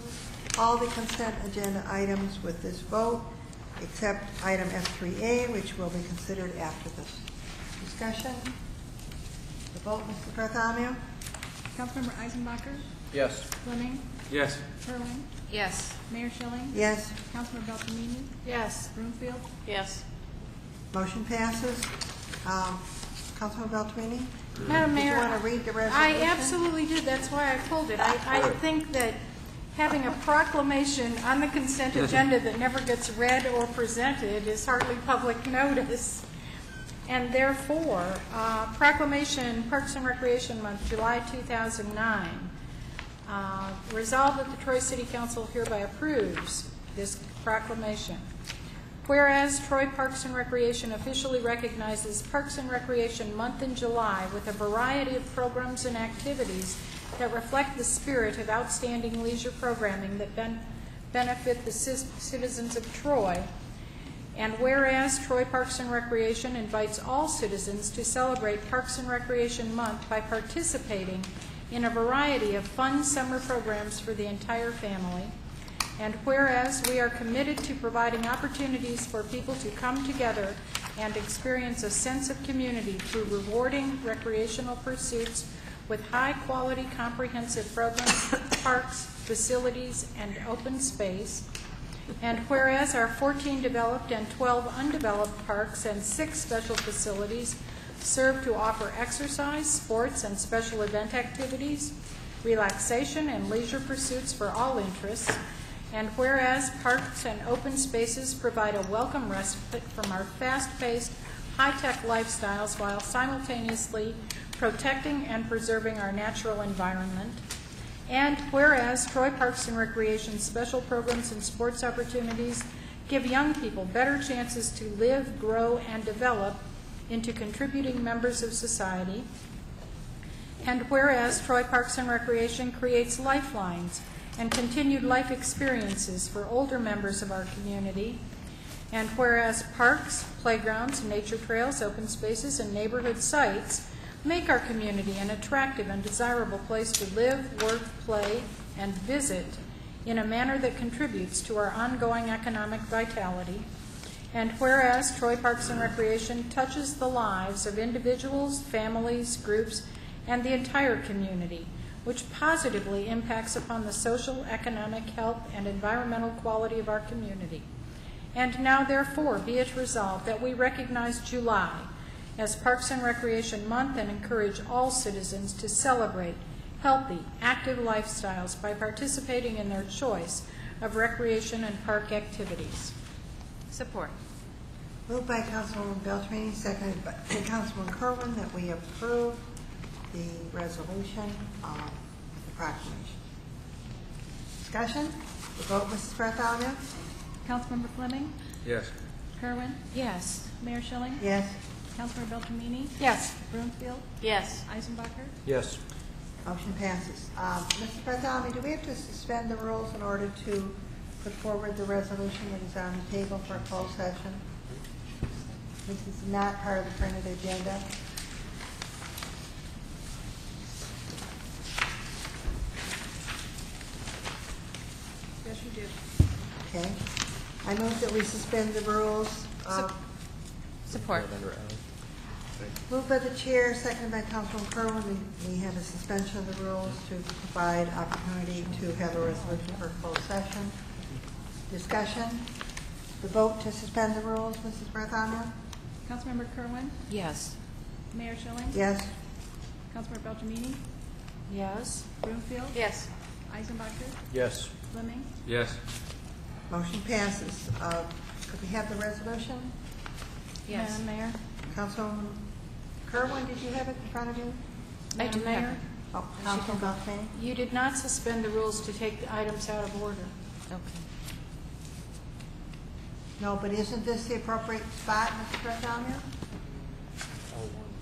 all the consent agenda items with this vote, except item F3A, which will be considered after this discussion. The vote, Mr. Bartholomew? Councilmember Eisenbacher? Yes. Fleming? Yes. Kerwin? Yes. Mayor Schilling? Yes. Councilmember Beltramini? Yes. Broomfield? Yes. Motion passes. Councilman Beltramini? Madam Mayor, do you want to read the resolution? I absolutely did. That's why I pulled it. I think that having a proclamation on the consent agenda that never gets read or presented is hardly public notice. And therefore, proclamation Parks and Recreation Month, July 2009, resolved that the Troy City Council hereby approves this proclamation. Whereas Troy Parks and Recreation officially recognizes Parks and Recreation Month in July with a variety of programs and activities that reflect the spirit of outstanding leisure programming that benefit the citizens of Troy. And whereas Troy Parks and Recreation invites all citizens to celebrate Parks and Recreation Month by participating in a variety of fun summer programs for the entire family. And whereas we are committed to providing opportunities for people to come together and experience a sense of community through rewarding recreational pursuits with high-quality comprehensive programs, parks, facilities, and open space. And whereas our 14 developed and 12 undeveloped parks and 6 special facilities serve to offer exercise, sports, and special event activities, relaxation, and leisure pursuits for all interests. And whereas parks and open spaces provide a welcome respite from our fast-paced, high-tech lifestyles while simultaneously protecting and preserving our natural environment. And whereas Troy Parks and Recreation special programs and sports opportunities give young people better chances to live, grow, and develop into contributing members of society. And whereas Troy Parks and Recreation creates lifelines and continued life experiences for older members of our community. And whereas parks, playgrounds, nature trails, open spaces, and neighborhood sites make our community an attractive and desirable place to live, work, play, and visit in a manner that contributes to our ongoing economic vitality. And whereas Troy Parks and Recreation touches the lives of individuals, families, groups, and the entire community, which positively impacts upon the social, economic, health, and environmental quality of our community. And now, therefore, be it resolved that we recognize July as Parks and Recreation Month and encourage all citizens to celebrate healthy, active lifestyles by participating in their choice of recreation and park activities. Support. Moved by Councilwoman Beltramini, seconded by Councilman Kerwin, that we approve the resolution of the proclamation. Discussion? The vote, Mrs. Bartholomew? Councilmember Fleming? Yes. Kerwin? Yes. Mayor Schilling? Yes. Councilmember Beltramini? Yes. Broomfield? Yes. Eisenbacher? Yes. Motion passes. Mrs. Bartholomew, do we have to suspend the rules in order to put forward the resolution that is on the table for a closed session? This is not part of the printed agenda. Yes, you do. Okay. I move that we suspend the rules. Support. Moved by the chair, seconded by Councilman Kerwin. We have a suspension of the rules to provide opportunity to have a resolution for closed session. Discussion. The vote to suspend the rules, Mrs. Bartholomew? Councilmember Kerwin? Yes. Mayor Schilling? Yes. Councilmember Beltramini? Yes. Broomfield? Yes. Eisenbacher? Yes. Fleming? Yes. Motion passes. Could we have the resolution? Yes. Madam Mayor? Councilman Kerwin, did you have it in front of you? I do, Mayor. Oh, Councilman Beltramini? You did not suspend the rules to take the items out of order. Okay. No, but isn't this the appropriate spot, Mr. Bartholomew?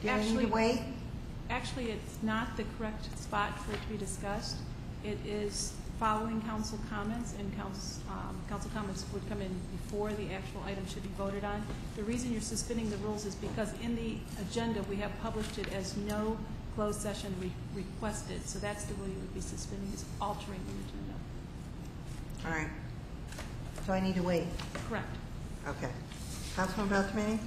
Do you need to wait? Actually, it's not the correct spot for it to be discussed. It is following council comments, and council comments would come in before the actual item should be voted on. The reason you're suspending the rules is because in the agenda we have published it as no closed session requested. So that's the rule you would be suspending, is altering the agenda. All right. So I need to wait? Correct. Okay. Councilman Beltramini?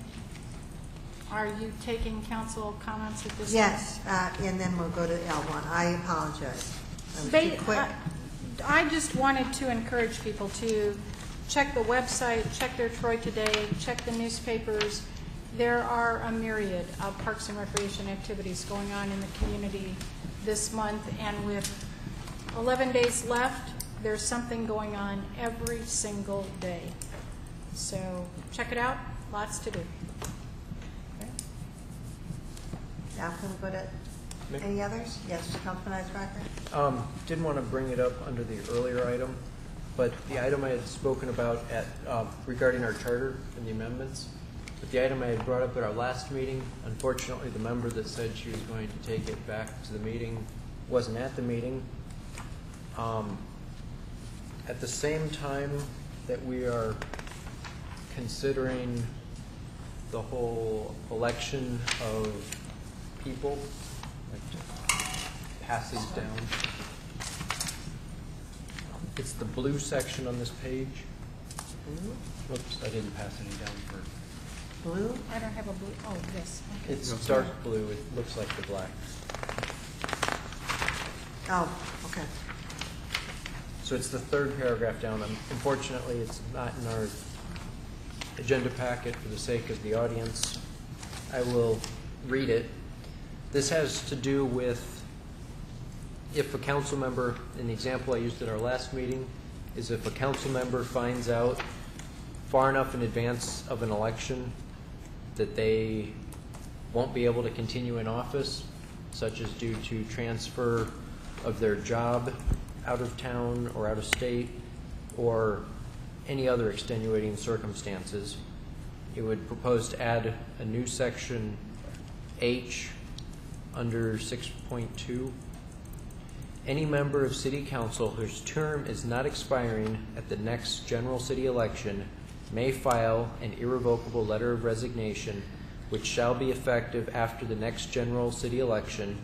Are you taking council comments at this Yes, and then we'll go to L1. I apologize. I was too quick. I just wanted to encourage people to check the website, check their Troy Today, check the newspapers. There are a myriad of parks and recreation activities going on in the community this month, and with 11 days left, there's something going on every single day. So check it out. Lots to do. Okay. Now can we go to any others? Yes, Councilman Eisbacher. Didn't want to bring it up under the earlier item, but the item I had spoken about at regarding our charter and the amendments, but the item I had brought up at our last meeting, unfortunately the member that said she was going to take it back to the meeting wasn't at the meeting. At the same time that we are considering the whole election of people, pass these down. It's the blue section on this page. Oops, I didn't pass any down for. Blue? I don't have a blue. Oh, this. Okay. It's dark blue. It looks like the black. Oh, okay. So it's the third paragraph down. Unfortunately, it's not in our agenda packet for the sake of the audience. I will read it. This has to do with if a council member, in the example I used at our last meeting, is if a council member finds out far enough in advance of an election that they won't be able to continue in office, such as due to transfer of their job out of town or out of state, or any other extenuating circumstances, it would propose to add a new section H under 6.2. Any member of City Council whose term is not expiring at the next general city election may file an irrevocable letter of resignation which shall be effective after the next general city election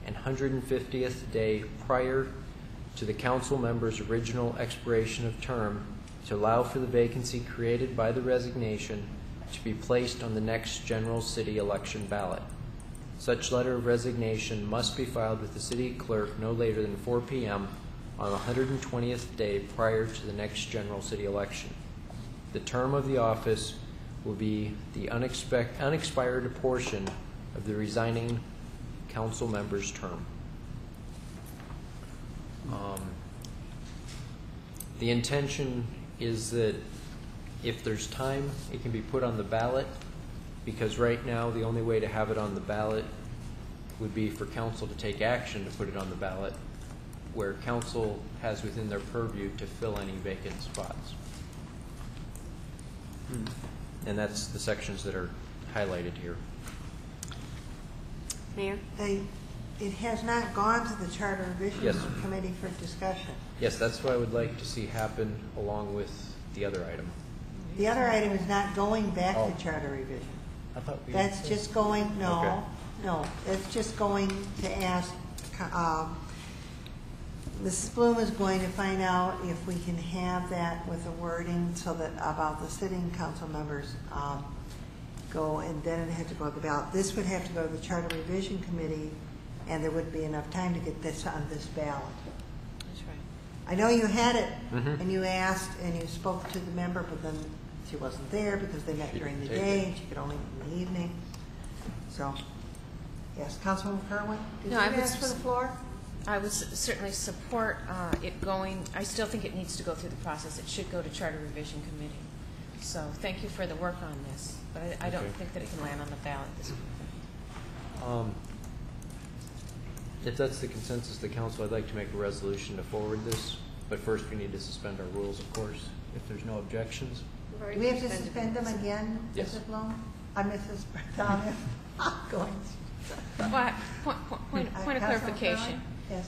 and 150th day prior to the council member's original expiration of term to allow for the vacancy created by the resignation to be placed on the next general city election ballot. Such letter of resignation must be filed with the city clerk no later than 4 p.m. on the 120th day prior to the next general city election. The term of the office will be the unexpired portion of the resigning council member's term. The intention is that if there's time, it can be put on the ballot, because right now the only way to have it on the ballot would be for council to take action to put it on the ballot, where council has within their purview to fill any vacant spots. And that's the sections that are highlighted here. Mayor? It has not gone to the Charter Revision Yes. Committee for discussion. Yes, that's what I would like to see happen along with the other item. The other item is not going back Oh. to Charter Revision. I thought we That's just going, Okay. no, it's just going to ask, Mrs. Bloom is going to find out if we can have that with the wording so that about the sitting council members go, and then it had to go to the ballot. This would have to go to the Charter Revision Committee, and there wouldn't be enough time to get this on this ballot. That's right. I know you had it, Mhm. and you asked, and you spoke to the member, but then she wasn't there because they met during the didn't take day, it. and she could only in the evening. So, yes, Councilwoman Kerwin, did you No, I would ask for the floor? I would certainly support it going. I still think it needs to go through the process. It should go to Charter Revision Committee. So thank you for the work on this, but I don't Okay. think that it can land on the ballot this week. If that's the consensus of the council, I'd like to make a resolution to forward this, but first we need to suspend our rules, of course, if there's no objections. Do we have to suspend them again, Yes. Mrs. Bloom? Mrs. Bartholomew? Going. Well, point of Councilwoman clarification. Kerwin?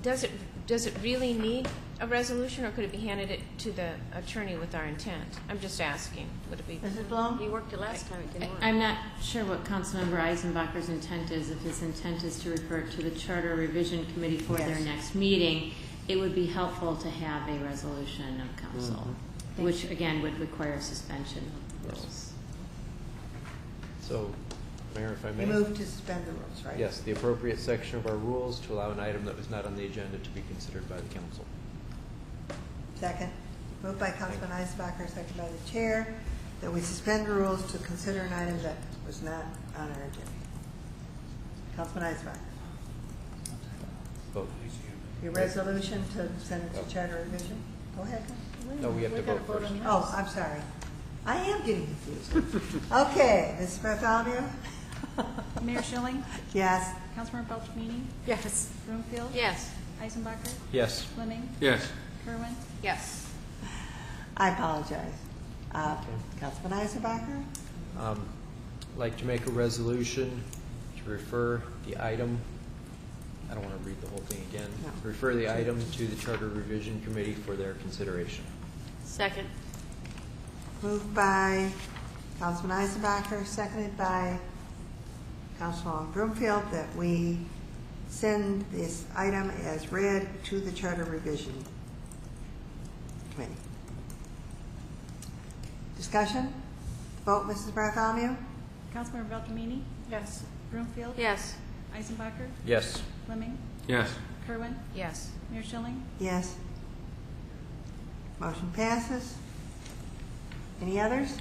Yes. Does it really need a resolution, or could it be handed it to the attorney with our intent? I'm just asking. Would it be? Mrs. Bloom? You worked it last time, it didn't work. I'm not sure what Councilmember Eisenbacher's intent is. If his intent is to refer it to the Charter Revision Committee for their Yes. next meeting, it would be helpful to have a resolution of council, which again would require suspension of the rules. So, Mayor, if I may. You moved to suspend the rules, right? Yes, the appropriate section of our rules to allow an item that was not on the agenda to be considered by the council. Second. Moved by Councilman Eisenbacher, second by the chair, that we suspend the rules to consider an item that was not on our agenda. Councilman Eisenbacher. Vote. Your resolution to send it to Charter Revision? Go ahead. No, we have to vote first. Oh, I'm sorry. I am getting confused. Okay, Mrs. Bartholomew? Mayor Schilling? Yes. Councilmember Beltramini? Yes. Broomfield? Yes. Eisenbacher? Yes. Fleming? Yes. Kerwin? Yes. I apologize. Councilman Eisenbacher? I'd like to make a resolution to refer the item, I don't want to read the whole thing again, No. refer the item to the Charter Revision Committee for their consideration. Second. Moved by Councilman Eisenbacher, seconded by Councilwoman Broomfield, that we send this item as read to the Charter Revision Committee. Discussion? Vote, Mrs. Bartholomew? Councilmember Beltramini? Yes. Broomfield? Yes. Eisenbacher? Yes. Fleming? Yes. Kerwin? Yes. Mayor Schilling? Yes. Motion passes. Any others?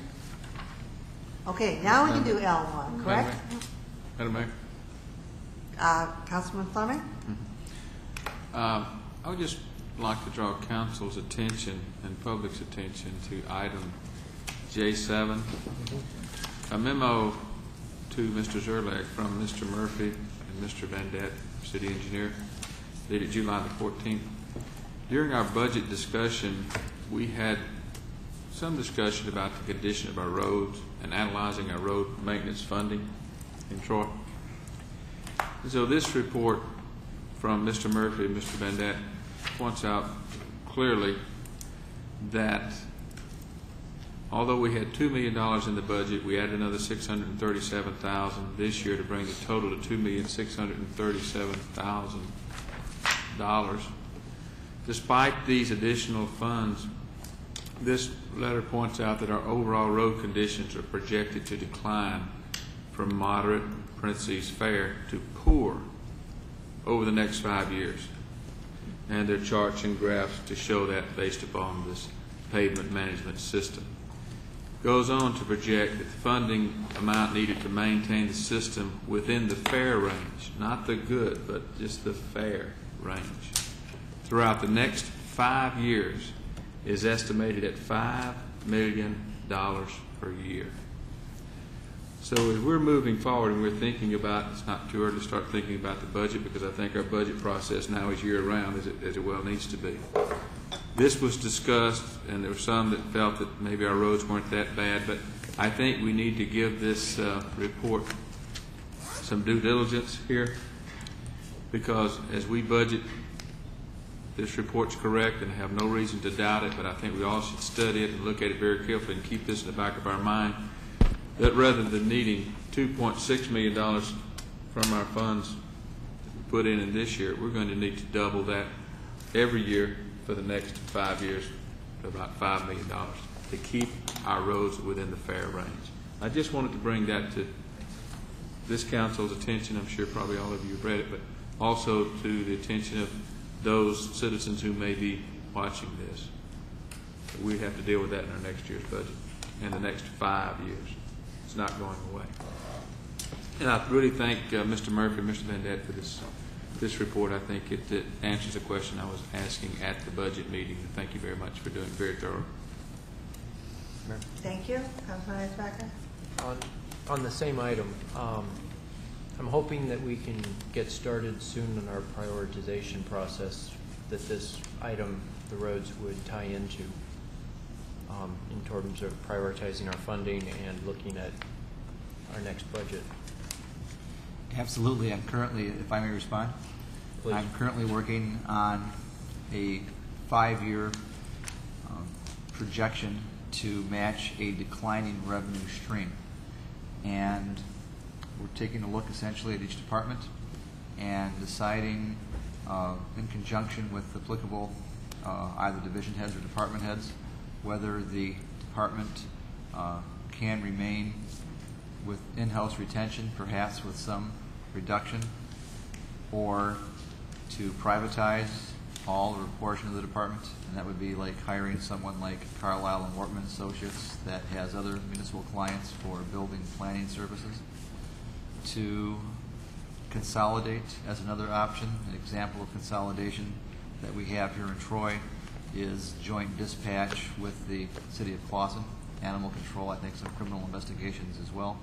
Okay, now we can do L1, correct? Madam Mayor? Councilman Fleming? I would just like to draw council's attention and public's attention to item J7. A memo to Mr. Zerlag from Mr. Murphy and Mr. Van Dett, city engineer, dated July the 14th. During our budget discussion, we had some discussion about the condition of our roads and analyzing our road maintenance funding in Troy. So this report from Mr. Murphy and Mr. Van Dett points out clearly that although we had $2 million in the budget, we added another $637,000 this year to bring the total to $2,637,000. Despite these additional funds, this letter points out that our overall road conditions are projected to decline from moderate, parentheses, fair, to poor over the next 5 years. And there are charts and graphs to show that based upon this pavement management system. Goes on to project that the funding amount needed to maintain the system within the fair range, not the good, but just the fair range, throughout the next 5 years is estimated at $5 million per year. So as we're moving forward and we're thinking about, it's not too early to start thinking about the budget, because I think our budget process now is year-round, as it well needs to be. This was discussed, and there were some that felt that maybe our roads weren't that bad, but I think we need to give this report some due diligence here, because as we budget, this report's correct and I have no reason to doubt it, but I think we all should study it and look at it very carefully and keep this in the back of our mind, that rather than needing $2.6 million from our funds that we put in this year, we're going to need to double that every year for the next 5 years to about $5 million to keep our roads within the fair range. I just wanted to bring that to this council's attention. I'm sure probably all of you have read it, but also to the attention of those citizens who may be watching this. We have to deal with that in our next year's budget and the next 5 years. It's not going away. And I really thank Mr. Murphy and Mr. Van Dett for this report. I think it answers a question I was asking at the budget meeting. Thank you very much for doing it. Very thorough. Thank you. Councilman Eisbacher? On the same item, I'm hoping that we can get started soon in our prioritization process that this item, the roads, would tie into in terms of prioritizing our funding and looking at our next budget. Absolutely. I'm currently, if I may respond, please. I'm currently working on a 5-year projection to match a declining revenue stream. And we're taking a look essentially at each department and deciding in conjunction with applicable either division heads or department heads whether the department can remain with in-house retention, perhaps with some reduction, or to privatize all or a portion of the department, and that would be like hiring someone like Carlisle and Wortman Associates that has other municipal clients for building planning services, to consolidate as another option. An example of consolidation that we have here in Troy is joint dispatch with the city of Clawson, animal control, I think some criminal investigations as well.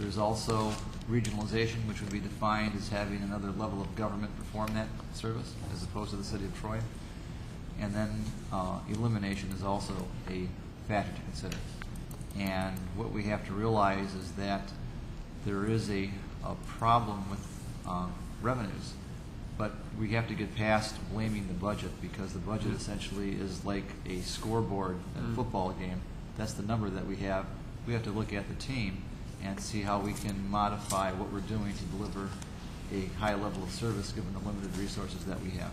There's also regionalization, which would be defined as having another level of government perform that service as opposed to the city of Troy. And then elimination is also a factor to consider. And what we have to realize is that there is a problem with revenues, but we have to get past blaming the budget, because the budget essentially is like a scoreboard in a football game. That's the number that we have. We have to look at the team and see how we can modify what we're doing to deliver a high level of service given the limited resources that we have.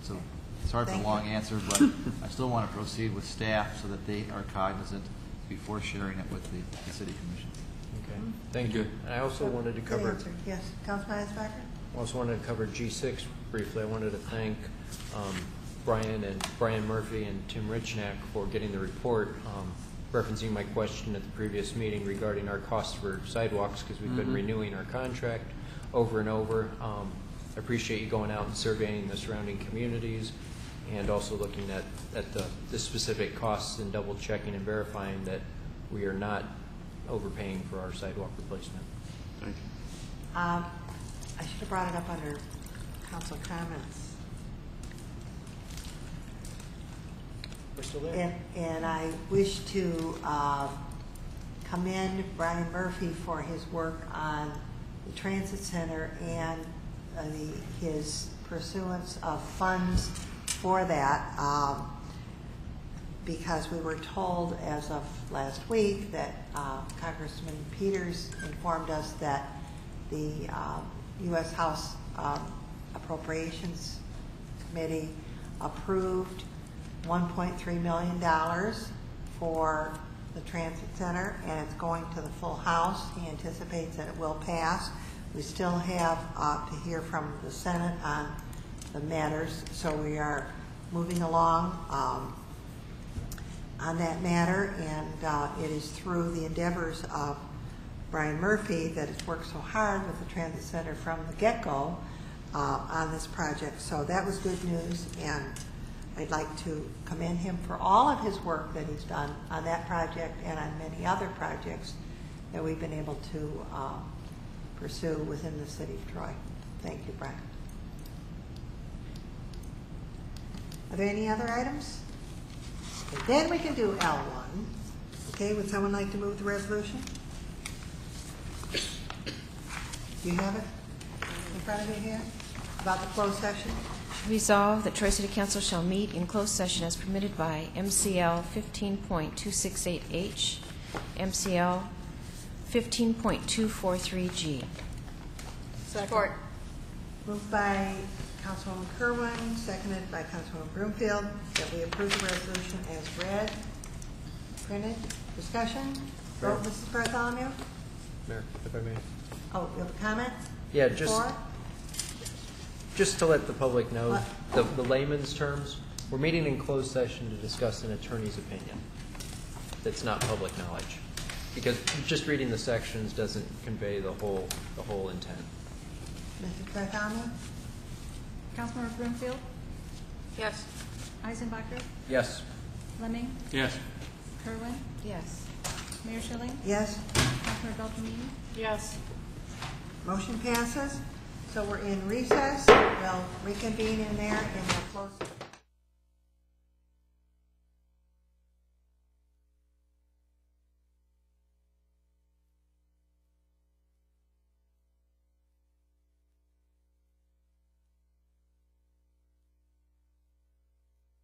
So sorry for the long answer, but I still want to proceed with staff so that they are cognizant before sharing it with the city commission. Okay, thank you. And I also wanted to cover. Yes, Councilman Eisbacher? I also wanted to cover G6 briefly. I wanted to thank Brian Murphy and Tim Richnack for getting the report referencing my question at the previous meeting regarding our costs for sidewalks, because we've been renewing our contract over and over. I appreciate you going out and surveying the surrounding communities and also looking at the specific costs and double checking and verifying that we are not overpaying for our sidewalk replacement. Thank you. I should have brought it up under council comments. We're still there. And I wish to commend Brian Murphy for his work on the transit center and his pursuance of funds for that, because we were told as of last week that Congressman Peters informed us that the U.S. House Appropriations Committee approved $1.3 million for the transit center, and it's going to the full House. He anticipates that it will pass. We still have to hear from the Senate on the matters, so we are moving along on that matter, and it is through the endeavors of Brian Murphy that has worked so hard with the transit center from the get-go on this project. So that was good news, and I'd like to commend him for all of his work that he's done on that project and on many other projects that we've been able to pursue within the city of Troy. Thank you, Brian. Are there any other items? Okay, then we can do L1. Okay, would someone like to move the resolution? Do you have it in front of you here about the closed session? Resolve that Troy City Council shall meet in closed session as permitted by MCL 15.268H, MCL 15.243G. Support. Moved by Councilwoman Kerwin, seconded by Councilwoman Broomfield, that we approve the resolution as read. Printed. Discussion? Vote, Mrs. Bartholomew? Mayor, if I may. Oh, you have a comment? Yeah, Before? just to let the public know, the layman's terms, we're meeting in closed session to discuss an attorney's opinion. That's not public knowledge, because just reading the sections doesn't convey the whole intent. Mrs. Bartholomew? Councilmember Broomfield? Yes. Eisenbacher? Yes. Lemming? Yes. Kerwin? Yes. Mayor Schilling? Yes. Councilmember Beltramini? Yes. Motion passes. So we're in recess. We'll reconvene in there in the closed